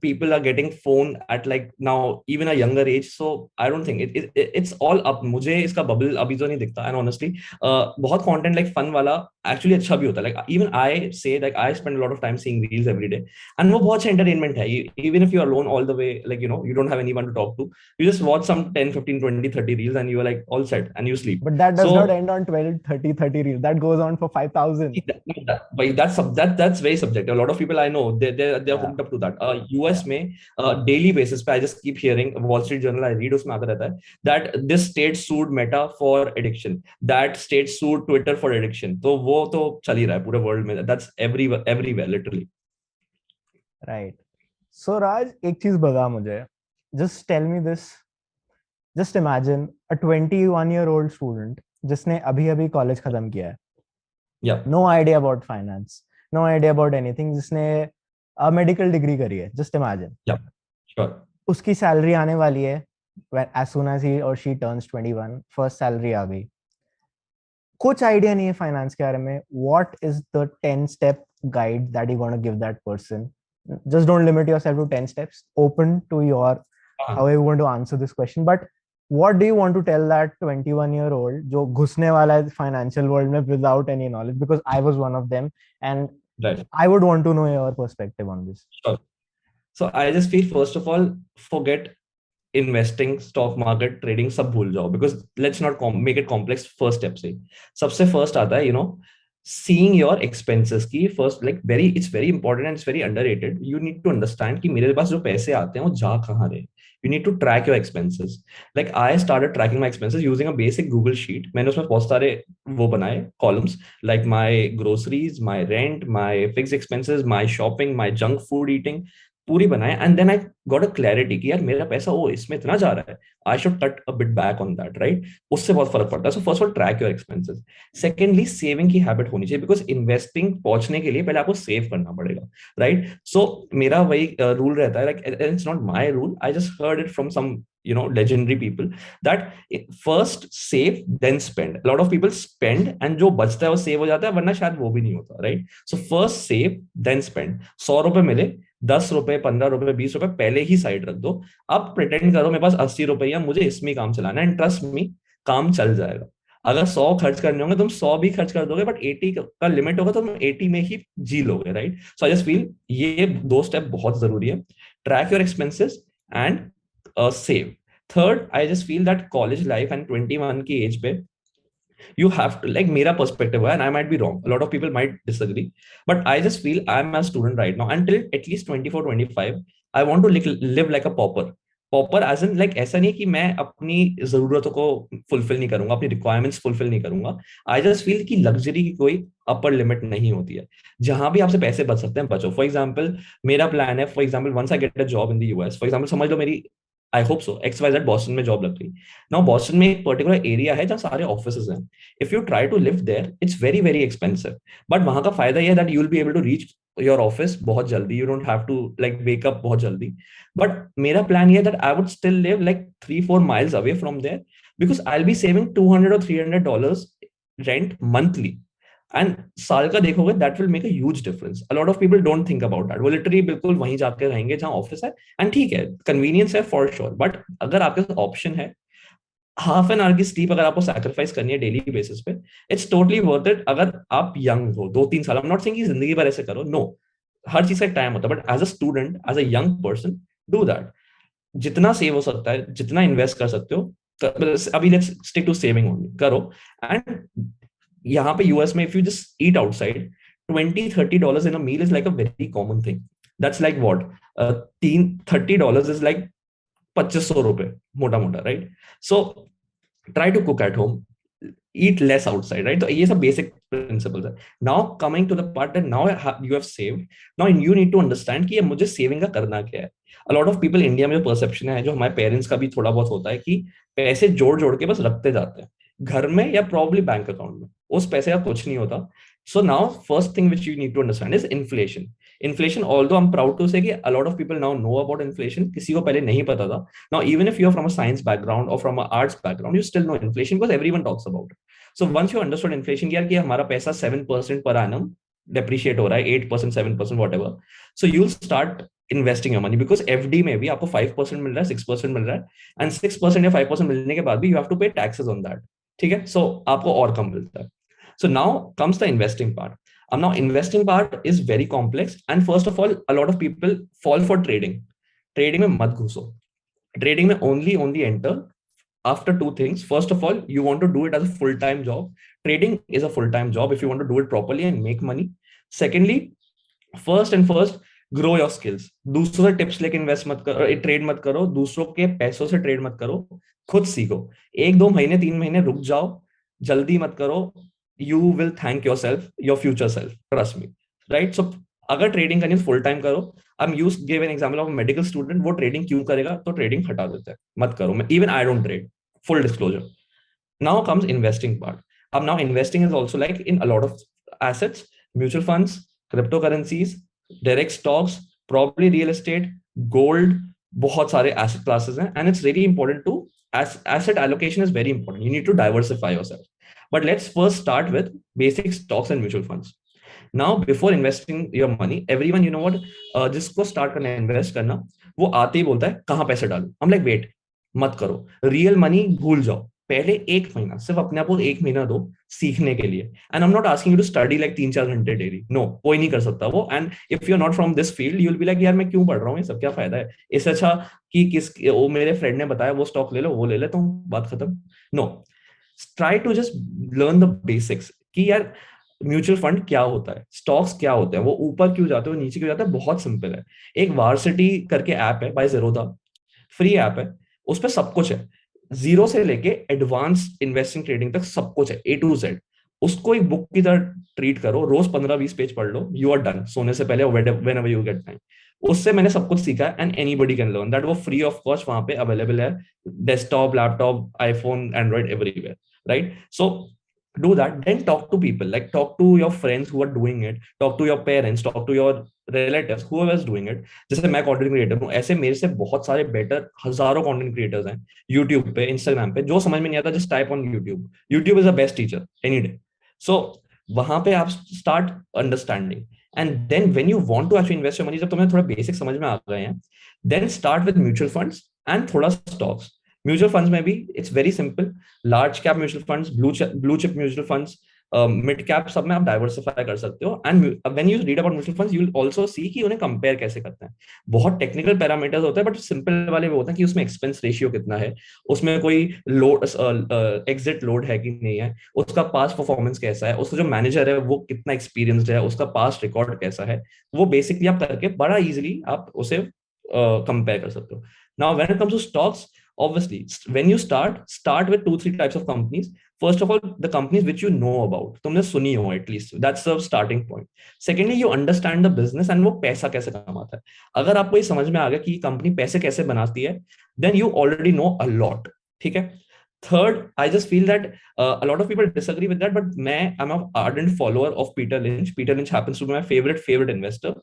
people are getting phone at like now even a younger age. So I don't think it's all up. मुझे इसका bubble अभी तो नहीं दिखता. And honestly, बहुत content like fun वाला actually अच्छा भी होता है. Like even I say like I spend a lot of time seeing reels every day, and वो बहुत अच्छा entertainment है. Even if you're alone all the way, like you don't have anyone to talk to, you just watch some 10, 15, 20, 30 reels and you are like all set and you sleep. But that does not end on 12, 30, 30 reels. That goes on for 5,000. But that's very subjective. A lot of people I know they're hooked up to that. US में daily basis पे I just keep hearing Wall Street Journal I read, उसमें आता रहता है that this state sued Meta for addiction, that state sued Twitter for addiction. तो वो तो चल ही रहा है पूरे वर्ल्ड में. That's everywhere literally. Right. So Raj, एक चीज बता मुझे. Just tell me this. Just imagine a 21-year-old student जिसने अभी कॉलेज खत्म किया है. Yeah. No idea about finance, no idea about anything, जिसने मेडिकल डिग्री करी है. Just imagine. Yeah, sure. उसकी सैलरी आने वाली है as soon as he or she turns 21. First salary आ गई. कुछ आइडिया नहीं है फाइनेंस के बारे में. What is the 10-step guide that you want to give that person? Just don't limit yourself to 10 steps. Open to your how you want to answer this question. But what do you want to tell that 21-year-old जो घुसने वाला है financial world में without any knowledge? Because I was one of them, and right. I would want to know your perspective on this. Sure. So I just feel first of all, forget investing, stock market, trading, सब भूल जाओ, because let's not make it complex. First step से सबसे first आता है seeing your expenses की first, like it's very important and it's very underrated. You need to understand कि मेरे पास जो पैसे आते हैं वो जा कहाँ रहे. You need to track your expenses. Like I started tracking my expenses using a basic Google sheet. मैंने उसमें बहुत सारे वो बनाए columns, like my groceries, my rent, my fixed expenses, my shopping, my junk food eating, पूरी बनाए. And then I got a clarity कि यार मेरा पैसा इसमें इतना जा रहा है, I should cut a bit back on that, right. उससे बहुत फर्क पड़ता है. So first of all track your expenses. Secondly saving की हैबिट होनी चाहिए, बिकॉज इन्वेस्टिंग पहुंचने के लिए पहले आपको सेव करना पड़ेगा, राइट. सो मेरा वही रूल रहता है, like it's not my rule, I just heard it from some legendary people that first save then spend. A lot of people spend and जो बचता है वो सेव हो जाता है, वरना शायद वो भी नहीं होता, right. So first save then spend. 100 रुपए मिले, 10 रुपए, 15 रुपए, 20 रुपए पहले ही साइड रख दो. अब प्रिटेंड करो मेरे पास 80 रुपया, मुझे इसमें काम चलाना है, एंड ट्रस्ट मी काम चल जाएगा. अगर 100 खर्च करने होंगे तुम 100 भी खर्च कर दोगे, बट 80 का लिमिट होगा तो तुम 80 में ही जी लोगे, right. So I just feel ये 2 स्टेप बहुत जरूरी है. Track your expenses and save. Third, I just feel that college life and 21 की एज पे you have to, like मेरा perspective है, and I might be wrong, a lot of people might disagree, but I just feel I'm a student right now until at least 24, 25. I want to live like a pauper as in like ऐसा नहीं कि मैं अपनी जरूरतों को fulfil नहीं करूंगा, अपनी रिक्वायरमेंट्स फुलफिल नहीं करूंगा. I just feel कि लग्जरी की कोई अपर लिमिट नहीं होती है. जहां भी आपसे पैसे बच सकते हैं बचो. फॉर एग्जाम्पल मेरा प्लान है, for example once I get a job in the US, for example समझ लो मेरी I hope so XYZ Boston में जॉब लग गई. नाउ बॉस्टन में एक पर्टिकुलर एरिया है जहाँ सारे ऑफिसेज हैं. If you try to live there it's very very expensive, but वहां का फायदा ये है that you will be able to reach your office बहुत जल्दी. You don't have to like wake up बहुत जल्दी. बट मेरा प्लान ये that I would still live like 3-4 miles away from there, because I will be saving $200 or $300 rent monthly. And साल का देखोगे that will make a huge difference. A lot of people don't think about that. वो literally बिल्कुल वहीं जाकर रहेंगे जहां office है, एंड ठीक है कन्वीनियंस है फॉर श्योर, बट अगर आपके पास ऑप्शन है हाफ एन आवर की स्लीप अगर आपको सैक्रिफाइस करनी है डेली बेसिस पे, इट्स टोटली वर्थ इट. अगर आप यंग हो 2-3 साल, आई एम नॉट सेइंग कि जिंदगी भर ऐसे करो, नो. हर चीज का एक टाइम होता है, but as a student, as a young person, do that. जितना सेव हो सकता है, जितना इन्वेस्ट कर सकते हो, अभी let's stick to saving only, करो. एंड यहाँ पे यूएस में if you just eat outside, $20-30 in a meal is like a very common thing. That's like what, 30-30 is like 2500 रुपए, मोटा मोटा, right? So try to cook at home, eat less outside, right? So ये सब basic principles है. Now coming to the part that now you have saved, now you need to understand कि ये मुझे saving का करना क्या है. A lot of people India में जो perception है, जो हमारे पेरेंट्स का भी थोड़ा बहुत होता है, कि पैसे जोड़ जोड़ के बस रखते जाते हैं घर में या probably बैंक अकाउंट में, उस पैसे का कुछ नहीं होता. So now first thing which you need to understand is inflation. Inflation, although I'm proud to say कि a lot of people now know about inflation, किसी को पहले नहीं पता था. Now even if you're from a science background or from an arts background, you still know inflation because everyone talks about it. So once you understood inflation, यार कि हमारा पैसा 7% per annum depreciate हो रहा है, 8%, 7%, whatever. So you'll start investing your money because FD में भी आपको 5% मिल रहा है, 6% मिल रहा है, and 6% या 5% मिलने के बाद भी you have to pay taxes on that. ठीक है? So आपको और कम मिलता है. So now comes the investing part. Now investing part is very complex, and first of all, a lot of people fall for trading. Trading में मत घुसो. Trading में only enter after two things. First of all, you want to do it as a full-time job. Trading is a full-time job if you want to do it properly and make money. Secondly, first, grow your skills. दूसरों से tips लेके invest मत करो, trade मत करो, दूसरों के पैसों से ट्रेड मत करो, खुद सीखो. 1-2 महीने 3 महीने रुक जाओ, जल्दी मत करो. You will thank your self, your future self, trust me, right? सो अगर ट्रेडिंग करनी है फुल टाइम करो. I am use give an example of medical student. वो ट्रेडिंग क्यों करेगा? तो ट्रेडिंग हटा देता है, मत करो. Even I don't trade, full disclosure. Now comes investing part. Now investing is also like in a lot of assets, mutual funds, cryptocurrencies, direct stocks, probably real estate, gold. बहुत सारे asset classes हैं, and it's really important to asset allocation is very important. You need to diversify yourself. But let's first start with basic stocks and mutual funds. Now before investing your money, everyone, you know what, जिसको start करना है invest करना, वो आते ही बोलता है कहाँ पैसे डालूं. I'm like wait, मत करो. रियल मनी भूल जाओ. पहले 1 महीना सिर्फ अपने आप को 1 महीना दो सीखने के लिए. And I am not asking you to study like 3-4 घंटे डेली. नो, कोई नहीं कर सकता वो. And if you are not from this field, you will be like यार मैं क्यों पढ़ रहा हूँ, ये सब क्या फायदा है, इससे अच्छा कि वो मेरे फ्रेंड ने बताया वो स्टॉक ले लो, वो ले लेता हूँ, बात खत्म. No, try to just learn the basics कि यार म्यूचुअल फंड क्या होता है, स्टॉक्स क्या होते हैं, वो ऊपर क्यों जाते हैं, वो नीचे क्यों जाते हैं. बहुत सिंपल है. एक वार्सिटी करके ऐप है बाय ज़ीरोधा, फ्री ऐप है. उस पर सब कुछ है, जीरो से लेके एडवांस इन्वेस्टिंग ट्रेडिंग तक सब कुछ है, A to Z. उसको एक बुक की तरह ट्रीट करो, रोज 15-20 पेज पढ़ लो, यू आर डन. सोने से पहले व्हेनेवर यू गेट टाइम. उससे मैंने सब कुछ सीखा and anybody can learn that. वो फ्री ऑफ कॉस्ट वहां पे अवेलेबल है, desktop, laptop, iPhone, Android, everywhere, right? So do that. Then talk to people, like talk to your friends who are doing it, talk to your parents, talk to your relatives, whoever is doing it. जैसे मैं content creator हूँ, ऐसे मेरे से बहुत सारे better हजारों content creators हैं यूट्यूब पे, इंस्टाग्राम पे. जो समझ में नहीं आता just type on YouTube. YouTube is the best teacher any day. सो वहां पे आप start understanding. And then when you want to actually invest your money, जब तुम्हें थोड़ा बेसिक समझ में आ गए हैं, then start with mutual funds and थोड़ा स्टॉक्स. म्यूचुअल फंड्स में भी it's very simple. Large cap mutual funds, blue chip mutual funds, mid cap, सब में आप डाइवर्सिफाई कर सकते हो. And when you read about mutual funds, you will also सी कि उन्हें कंपेयर कैसे करते हैं. बहुत टेक्निकल पैरामीटर्स होते हैं, बट सिंपल वाले वो होते हैं कि उसमें एक्सपेंस रेशियो कितना है, उसमें कोई लोड, एग्जिट लोड है कि नहीं है, उसका पास्ट परफॉर्मेंस कैसा है, उसका जो मैनेजर है वो कितना एक्सपीरियंस्ड है, उसका पास्ट रिकॉर्ड कैसा है. वो बेसिकली आप करके बड़ा इजीली आप उसे कंपेयर कर सकते हो. Now when it comes to stocks, obviously when you start with 2-3 types of companies. First of all, the companies which you know about, तुमने सुनी हो at least, that's the starting point. Secondly, you understand the business and वो पैसा कैसे कमाता है. अगर आपको ये समझ में आ गया कि कंपनी पैसे कैसे बनाती है, then you already know a lot. ठीक है. Third, I just feel that a lot of people disagree with that, but I'm an ardent follower of Peter Lynch. Peter Lynch happens to be my favorite investor.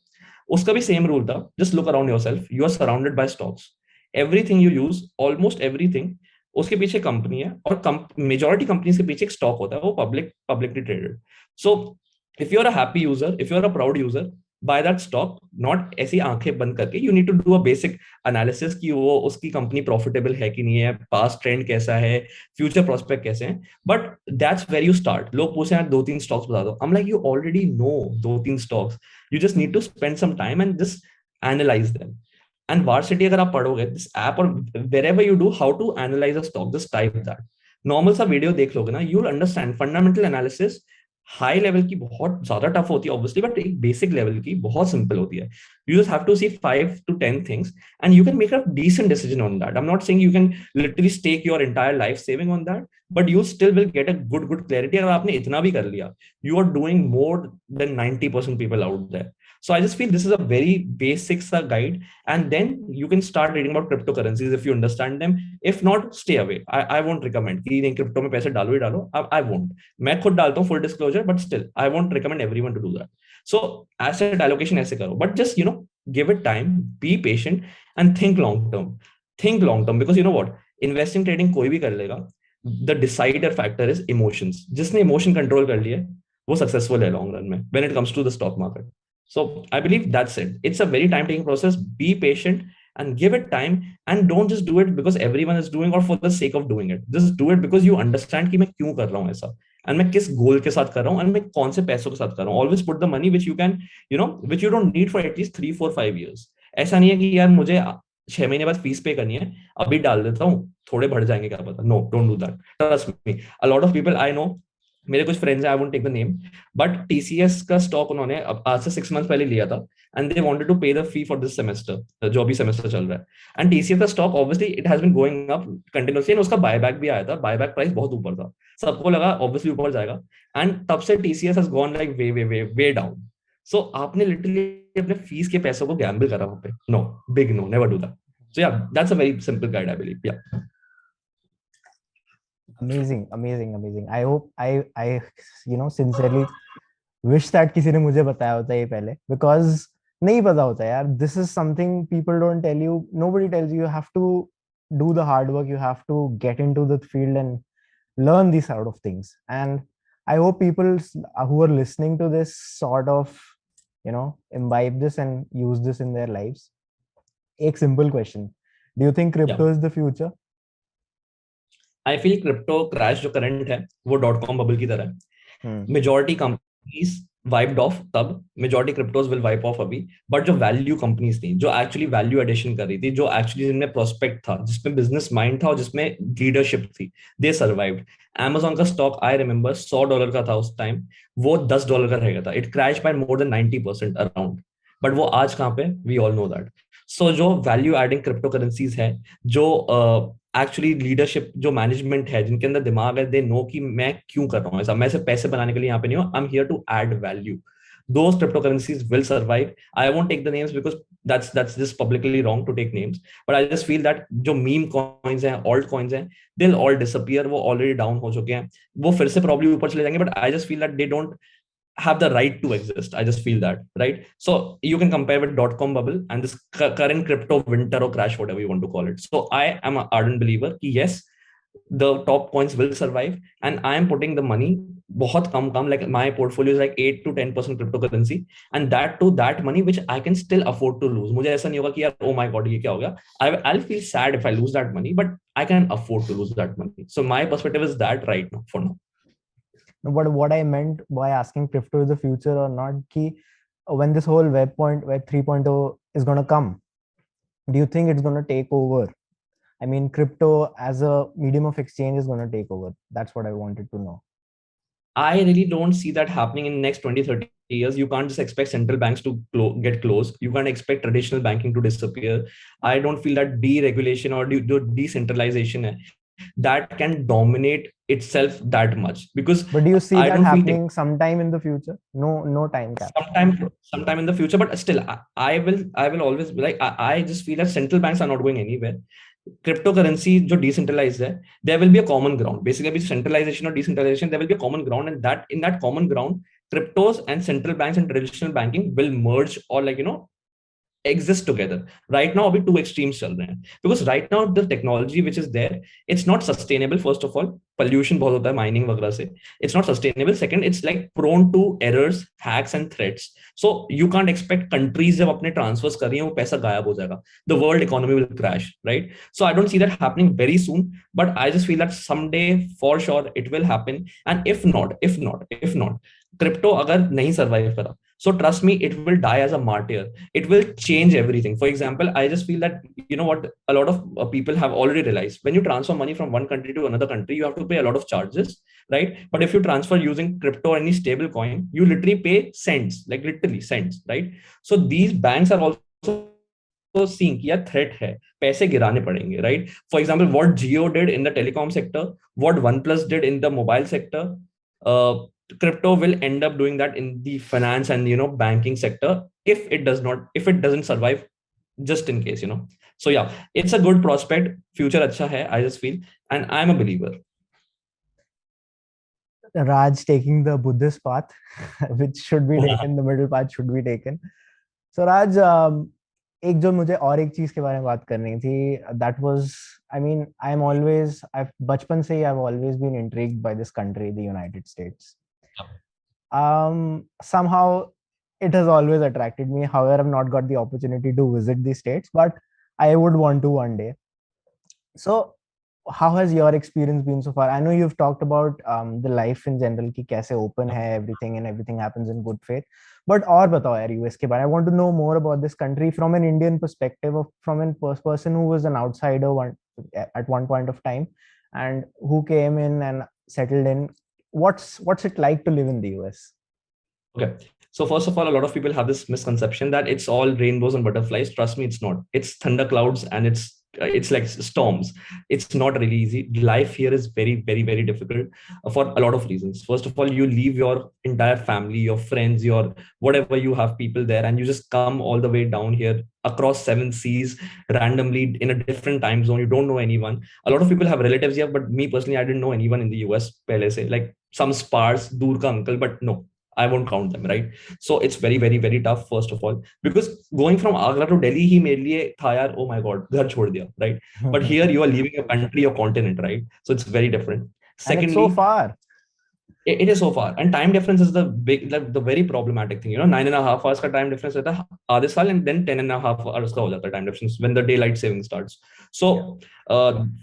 उसका भी same rule था, just look around yourself, you are surrounded by stocks. Everything you use, almost everything, उसके पीछे company है, और majority companies के पीछे एक स्टॉक होता है, वो publicly traded. So if you are a happy user, if you are a proud user, buy that stock, not ऐसी आंखें बंद करके. You need to do a basic analysis कि वो उसकी कंपनी प्रॉफिटेबल है कि नहीं है, पास्ट ट्रेंड कैसा है, फ्यूचर प्रोस्पेक्ट कैसे हैं. But that's where you start. लोग पूछे यार 2-3 स्टॉक्स बता दो. I am like you already know 2-3 stocks. You just need to spend some time and just analyse them. And Varsity अगर आप पढ़ोगे दिस ऐप और wherever you do how to analyze a stock, just type that. Normal सा video देख लोगे ना, you will understand fundamental analysis. High level की बहुत ज्यादा टफ होती है ऑब्वियसली, बट एक बेसिक लेवल की बहुत सिंपल होती है. You just have to C 5 to 10 things and you can make a decent decision on that. I am not saying you can literally stake your entire life saving on that, but you still will get a good clarity. अगर आपने इतना भी कर लिया, you are doing more than 90% people out there. So I just feel this is a very basic guide, and then you can start reading about cryptocurrencies if you understand them. If not, stay away. I won't recommend कि नहीं crypto में पैसे डालो ही डालो. I won't. मैं खुद डालता हूँ full disclosure, but still I won't recommend everyone to do that. So asset allocation ऐसे करो, but just give it time, be patient, and think long term. Think long term, because you know what, investing trading कोई भी कर लेगा. The decider factor is emotions. जिसने emotion control कर लिया वो successful है long run में when it comes to the stock market. So I believe that's it. It's a very time-taking process. Be patient and give it time, and don't just do it because everyone is doing or for the sake of doing it. Just do it because you understand कि मैं क्यों कर रहा हूँ ऐसा, and मैं किस गोल के साथ कर रहा हूँ, and मैं कौन से पैसों के साथ कर रहा हूँ. Always put the money which you can, which you don't need for at least 3, 4, 5 years. ऐसा नहीं है कि यार मुझे 6 महीने बाद फीस पे करनी है, अभी डाल देता हूँ, थोड़े बढ़ जाएंगे क्या पता. No, don't do that. Trust me. A lot of people I know, मेरे कुछ फ्रेंड्स हैं, I won't take the name, but TCS का स्टॉक उन्होंने आज से 6 मंथ पहले लिया था, and they wanted to pay the fee for this semester, जो अभी सेमेस्टर चल रहा है. एंड टीसीएस का stock obviously it has been going up continuously, and उसका बायबैक भी आया था. बायबैक प्राइस बहुत ऊपर था, सबको लगा ऑब्वियसली ऊपर जाएगा, एंड तब से TCS has gone like way way way way down. सो आपने लिटरली अपने फीस के पैसों को गैम्बल करा वहां पे. No, big no, never do that. सो या, that's a very simple guide I believe. या amazing. I hope I sincerely wish that किसी ने मुझे बताया होता ये पहले, because नहीं पता होता यार. This is something people don't tell you. Nobody tells you. You have to do the hard work. You have to get into the field and learn these sort of things. And I hope people who are listening to this sort of imbibe this and use this in their lives. एक simple question: do you think crypto is the future? I feel crypto crash जो current है वो .com bubble की तरह है. Majority companies wiped off तब, majority cryptos will wipe off अभी, but जो वैल्यू कंपनीज थी, जो एक्चुअली वैल्यू एडिशन कर रही थी, जो एक्चुअली जिनमें प्रोस्पेक्ट था, जिसमें बिजनेस माइंड था और जिसमें लीडरशिप थी, दे सर्वाइव्ड. Amazon का स्टॉक आई रिमेंबर $100 का था उस टाइम, वो $10 का रह गया था. It crash by more than 90% around, but वो आज कहाँ पे, we all know that. So जो वैल्यू एडिंग क्रिप्टो करेंसीज है, जो एक्चुअली लीडरशिप, जो मैनेजमेंट है, जिनके अंदर दिमाग है, दे नो कि मैं क्यों कर रहा हूँ ऐसा, मैं सिर्फ पैसे बनाने के लिए यहाँ पे नहीं हूँ, I am here to add value. Those cryptocurrencies will survive. I won't take the names because that's just publicly wrong to take names. But I just feel that जो meme coins हैं, alt coins हैं, they'll all disappear. वो already down हो चुके हैं. वो फिर से probably ऊपर चले जाएंगे. But I just feel that they don't have the right to exist. I just feel that, right? So you can compare with .com bubble and this current crypto winter or crash, whatever you want to call it. So I am an ardent believer कि yes, the top coins will survive, and I am putting the money बहुत कम, like my portfolio is like 8 to 10% cryptocurrency, and that money which I can still afford to lose. मुझे ऐसा नहीं होगा कि यार oh my god ये क्या हो गया. I'll feel sad if I lose that money, but I can afford to lose that money. So my perspective is that right now, for now. No, but what I meant by asking crypto is the future or not, ki when this whole web 3.0 is going to come, do you think it's going to take over? I mean, crypto as a medium of exchange is going to take over. That's what I wanted to know. I really don't see that happening in the next 20-30 years. You can't just expect central banks to get closed. You can't expect traditional banking to disappear. I don't feel that deregulation or decentralization that can dominate itself that much, because but do you see that happening sometime in the future? No time cap. Sometime in the future, but still I will always be like, I just feel that central banks are not going anywhere. Cryptocurrency जो decentralized है, there will be a common ground. Basically centralization or decentralization, there will be a common ground, and that in that common ground, cryptos and central banks and traditional banking will merge, or like exist together. Right now अभी two extremes चल रहे हैं, because right now the technology which is there, it's not sustainable. First of all, pollution बहुत होता है mining वगैरह से, it's not sustainable. Second, it's like prone to errors, hacks and threats. So you can't expect countries जब अपने transfers कर रही हैं वो पैसा गायब हो जाएगा, the world economy will crash, right? So I don't see that happening very soon, but I just feel that someday for sure it will happen. And if not crypto अगर नहीं survive करा, so trust me, it will die as a martyr. It will change everything. For example, I just feel that, you know what, a lot of people have already realized, when you transfer money from one country to another country, you have to pay a lot of charges, right? But if you transfer using crypto or any stable coin, you literally pay cents, like literally cents, right? So these banks are also seeing कि यार threat है, पैसे गिराने पड़ेंगे, right? For example, what Jio did in the telecom sector, what OnePlus did in the mobile sector, uh, crypto will end up doing that in the finance and, you know, banking sector, if it doesn't survive, just in case, you know. So yeah, it's a good prospect, future acha hai, I just feel, and I'm a believer. Raj taking the Buddhist path, which should be taken, the middle path should be taken. So Raj, एक जो मुझे और एक चीज के बारे में बात करनी थी, that was, I mean, I've बचपन से ही I've always been intrigued by this country, the United States. Somehow it has always attracted me. However, I've not got the opportunity to visit the States, but I would want to one day. So how has your experience been so far? I know you've talked about the life in general, ki kaise open hai everything and everything happens in good faith. But और बताओ यार US के बारे में. I want to know more about this country from an Indian perspective, of from a person who was an outsider at one point of time, and who came in and settled in. What's it like to live in the US? Okay. So first of all, a lot of people have this misconception that it's all rainbows and butterflies. Trust me, it's not. It's thunder clouds and it's like storms. It's not really easy. Life here is very, very, very difficult for a lot of reasons. First of all, you leave your entire family, your friends, your whatever, you have people there, and you just come all the way down here across 7 seas randomly in a different time zone. You don't know anyone. A lot of people have relatives here, but me personally, I didn't know anyone in the US pehle se. Like some spars, dur ka uncle, but no, I won't count them, right? So it's very, very, very tough, first of all, because going from Agra to Delhi, he made liye tha yaar, oh my God, ghar chhod diya, right? But here you are leaving your country, your continent, right? So it's very different. Secondly, and it's so far. It is so far, and time difference is the very problematic thing. You know, 9.5 hours ka time difference rehta hai aadhe saal, and then 10.5 hours ka ho jata hai time difference when the daylight saving starts. So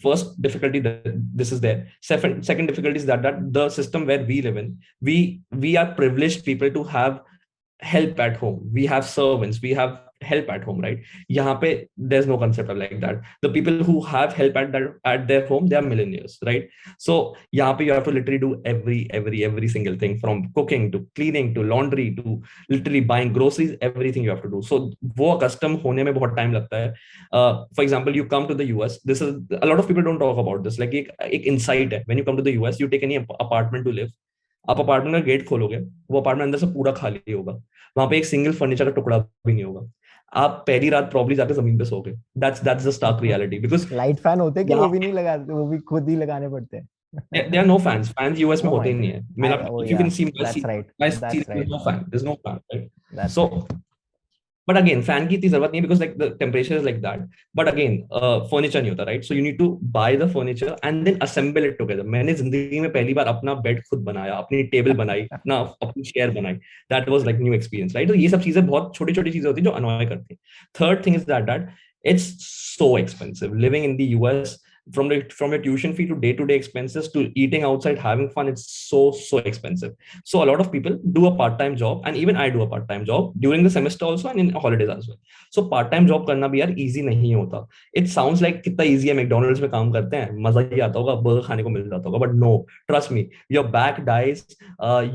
first difficulty that this is there. Second difficulty is that the system where we live in, we are privileged people to have help at home. We have servants, we have help at home, right? Yahan pe there's no concept of like that. The people who have help at their home, they are millionaires, right? So yahan pe you have to literally do every single thing, from cooking to cleaning to laundry to literally buying groceries, everything you have to do. So wo custom hone mein bahut time lagta hai. For example, you come to the US, this is, a lot of people don't talk about this, like ek insight hai. When you come to the US, you take any apartment to live, आप apartment का gate खोलोगे, वो apartment अंदर से पूरा खाली होगा, वहां पे एक सिंगल फर्नीचर का टुकड़ा भी नहीं होगा, आप पहली रात प्रॉब्ली जाके जमीन पे सोओगे. That's the Stark reality. Because light fan होते हैं कि वो भी नहीं लगाते, वो भी खुद ही लगाने पड़ते हैं. There are no fans US में होते ही नहीं है. If you can see my seat, there's no fan, there's no fan, right? That's so right. But again, fan की इतनी जरूरत नहीं है, because like the temperature is like that. But again, furniture नहीं होता, right? So you need to buy the furniture and then assemble it together. मैंने जिंदगी में पहली बार अपना बेड खुद बनाया, अपनी टेबल बनाई, अपनी चेयर बनाई. That was like new experience, right? तो ये सब चीजें बहुत छोटी छोटी चीजें होती हैं जो annoy करती हैं. Third thing is that it's so expensive living in the US. From your tuition fee to day-to-day expenses to eating outside, having fun, it's so expensive. So a lot of people do a part-time job, and even I do a part-time job during the semester also and in holidays as well. So part-time job करना भी यार easy नहीं होता. It sounds like कितना easy है, McDonald's में काम करते हैं, मजा ही आता होगा, बर्गर खाने को मिल जाता होगा, but no, trust me, your back dies.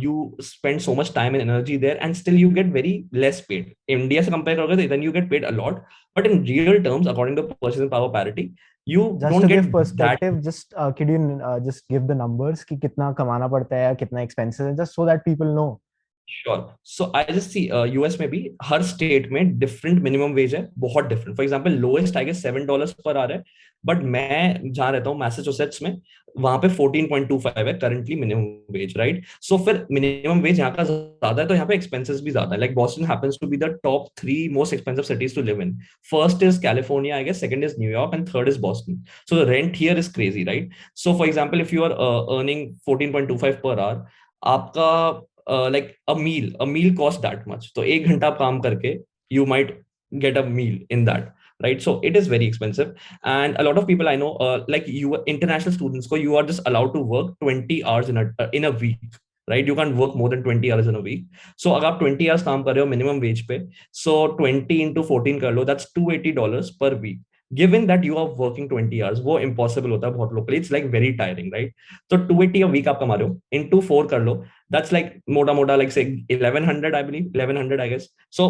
You spend so much time and energy there, and still you get very less paid. India से compare करोगे, then you get paid a lot, but in real terms, according to purchasing power parity, you just don't to get give perspective that. Just could you just give the numbers कि कितना कमाना पड़ता है या कितना expenses है, just so that people know sure so I just see US में भी हर स्टेट में डिफरेंट मिनिमम वेज है, बहुत different. For example lowest I guess $7 per our है, बट मैं जहाँ रहता हूँ मैसेचुसेट्स में, वहां पे 14.25 है करंटली मिनिमम वेज, राइट. सो फिर मिनिमम वेज यहाँ का ज्यादा है तो यहाँ पे एक्सपेंसेस भी ज्यादा है. Like Boston happens to be the top 3 most expensive cities to live in. First is California I guess, second is New York and third is Boston. So the rent here is crazy, right. So for example if you are earning 14.25 per our, आपका a meal costs that much. तो 1 घंटा आप काम करके you might get a meal in that, right? So it is very expensive, and a lot of people I know, like you international students को you are just allowed to work 20 hours in a week, right? You can't work more than 20 hours in a week. So अगर आप 20 hours काम कर रहे हो minimum wage पे, so 20 into 14 कर लो, that's $280 per week. Given that you are working 20 hours, वो impossible होता है बहुत लोग के लिए. It's like very tiring, right? तो 280 a week आप कमा रहे हो, into 4 कर लो, that's like मोटा मोटा like say 1100, I believe 1100 I guess. So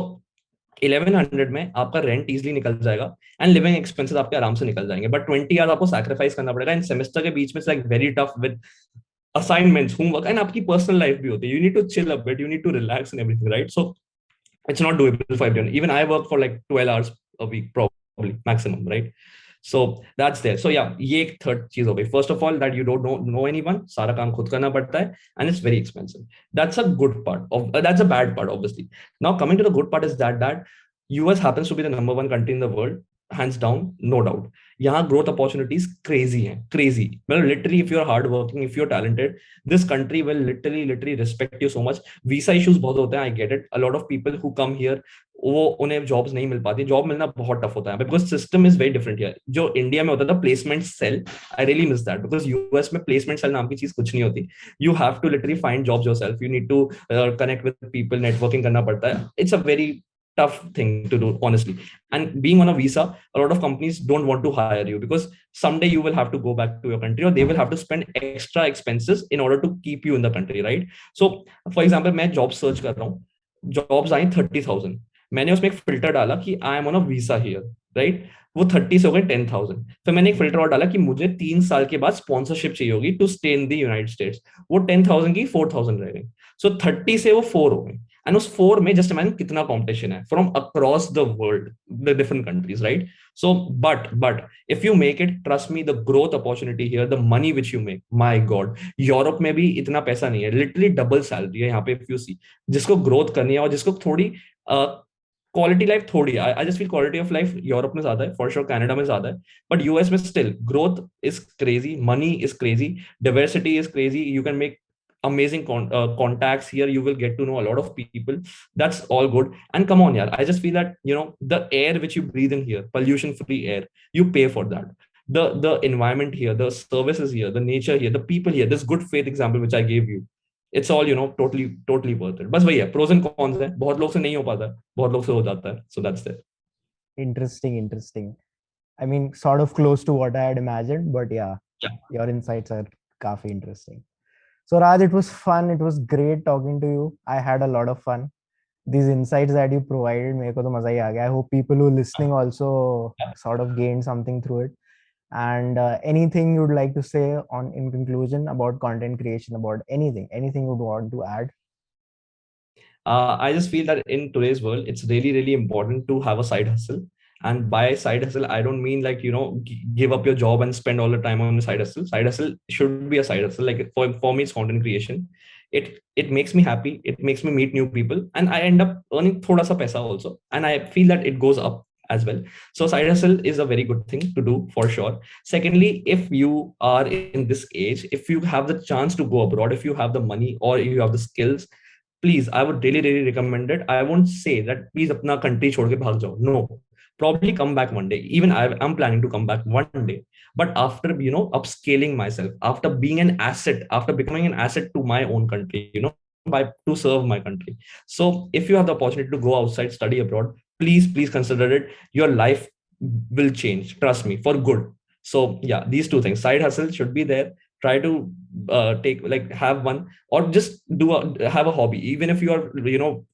1100 में आपका रेंट इजिली निकल जाएगा एंड लिविंग एक्सपेंसेस आपके आराम से निकल जाएंगे. बट 20 आवर्स आपको सैक्रिफाइस करना पड़ेगा इन सेमेस्टर के बीच में. Like very tough with assignments, homework, and आपकी पर्सनल लाइफ भी होती है. You need to chill a bit, you need to relax and everything, right. So it's not doable for everyone. Even I work for like 12 hours a week, probably maximum, right? So that's there. So yeah, ये एक third चीज हो गई. First of all, that you don't know anyone, सारा काम खुद करना पड़ता है, and it's very expensive. That's a good part of that's a bad part, obviously. Now coming to the good part is that US happens to be the number one country in the world, hands down, no doubt. यहाँ growth opportunities crazy हैं, crazy. Well, literally, if you're hardworking, if you're talented, this country will literally respect you so much. Visa issues बहुत होते हैं, I get it. A lot of people who come here, वो उन्हें jobs नहीं मिल पाती. Job मिलना बहुत tough होता है because system is very different here. जो इंडिया में होता था placement cell, I really miss that because US में प्लेसमेंट सेल नाम की चीज कुछ नहीं होती. You have to literally find jobs yourself. You need to connect with people, networking करना पड़ता है. It's a very tough thing to do, honestly. And being on a visa, a lot of companies don't want to hire you because someday you will have to go back to your country, or they will have to spend extra expenses in order to keep you in the country, right? So for example, मैं job search कर रहा हूँ, jobs आई 30,000. मैंने उसमें एक filter डाला कि I am on a visa here, right. वो 30 से हो गए 10,000. फिर मैंने एक फिल्टर और डाला कि मुझे 3 साल के बाद स्पॉन्सरशिप चाहिए होगी to stay in the United States. वो 10,000 की 4,000 रह गई. सो 30 से वो 4 हो गई. एंड उस 4 में जस्ट इमेजिन कितना कॉम्पिटिशन है from across the world, the different countries, right. So but if you make it, trust me, the growth opportunity here, the money which you make, my god. Europe में भी इतना पैसा नहीं है, literally double salary है यहाँ पे. If you see, जिसको ग्रोथ करनी है और जिसको थोड़ी क्वालिटी लाइफ थोड़ी, I just feel quality of life Europe में ज्यादा है, फॉर श्योर कनाडा में ज्यादा है, बट यूएस में still growth is crazy, money is crazy, diversity is crazy. You can make amazing contacts here. You will get to know a lot of people. That's all good. And come on, yeah, I just feel that, you know, the air which you breathe in here, pollution free air, you pay for that. The environment here, the services here, the nature here, the people here, this good faith example which I gave you, it's all, you know, totally worth it. बस वही है, pros and cons है. बहुत लोग से नहीं हो पाता, बहुत लोग से हो जाता है. So that's it. Interesting. I mean, sort of close to what I had imagined, but yeah, your insights are काफी interesting. So Raj, it was fun. It was great talking to you. I had a lot of fun. These insights that you provided, मेरे को तो मजा ही आ गया. I hope people who are listening also sort of gained something through it. And anything you'd like to say on in conclusion about content creation, about anything you'd want to add? I just feel that in today's world, it's really important to have a side hustle. And by side hustle, I don't mean like, you know, give up your job and spend all the time on the side hustle. Side hustle should be a side hustle. Like for me, it's content creation. It makes me happy. It makes me meet new people, and I end up earning thoda sa paisa also. And I feel that it goes up as well. So side hustle is a very good thing to do for sure. Secondly, if you are in this age, if you have the chance to go abroad, if you have the money or you have the skills, please, I would really recommend it. I won't say that please apna country chhod ke bhag jao. No, probably come back one day. Even I'm planning to come back one day. But after, you know, upscaling myself, after being an asset, after becoming an asset to my own country, you know, by to serve my country. So if you have the opportunity to go outside, study abroad, please consider it. Your life will change. Trust me, for good. So yeah, these two things, side hustle should be there. Try to take, like, have one, or just have a hobby. Even if you are, you know,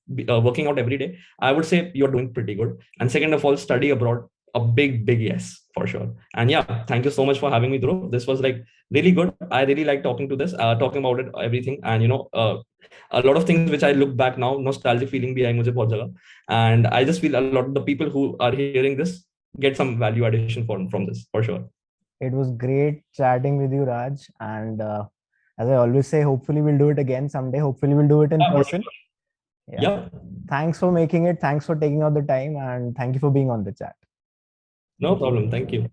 working out every day, I would say you're doing pretty good. And second of all, study abroad, a big yes, for sure. And yeah, thank you so much for having me, Dhruv. This was like really good. I really like talking about it, everything. And you know, a lot of things which I look back now, nostalgic feeling bhi aayi mujhe bahut jagah, and I just feel a lot of the people who are hearing this get some value addition from this for sure. It was great chatting with you, Raj, and as I always say, hopefully we'll do it again someday. Hopefully we'll do it in person. Yeah. Yeah, Thanks for making it. Thanks for taking out the time, and thank you for being on the chat. no problem. Thank you.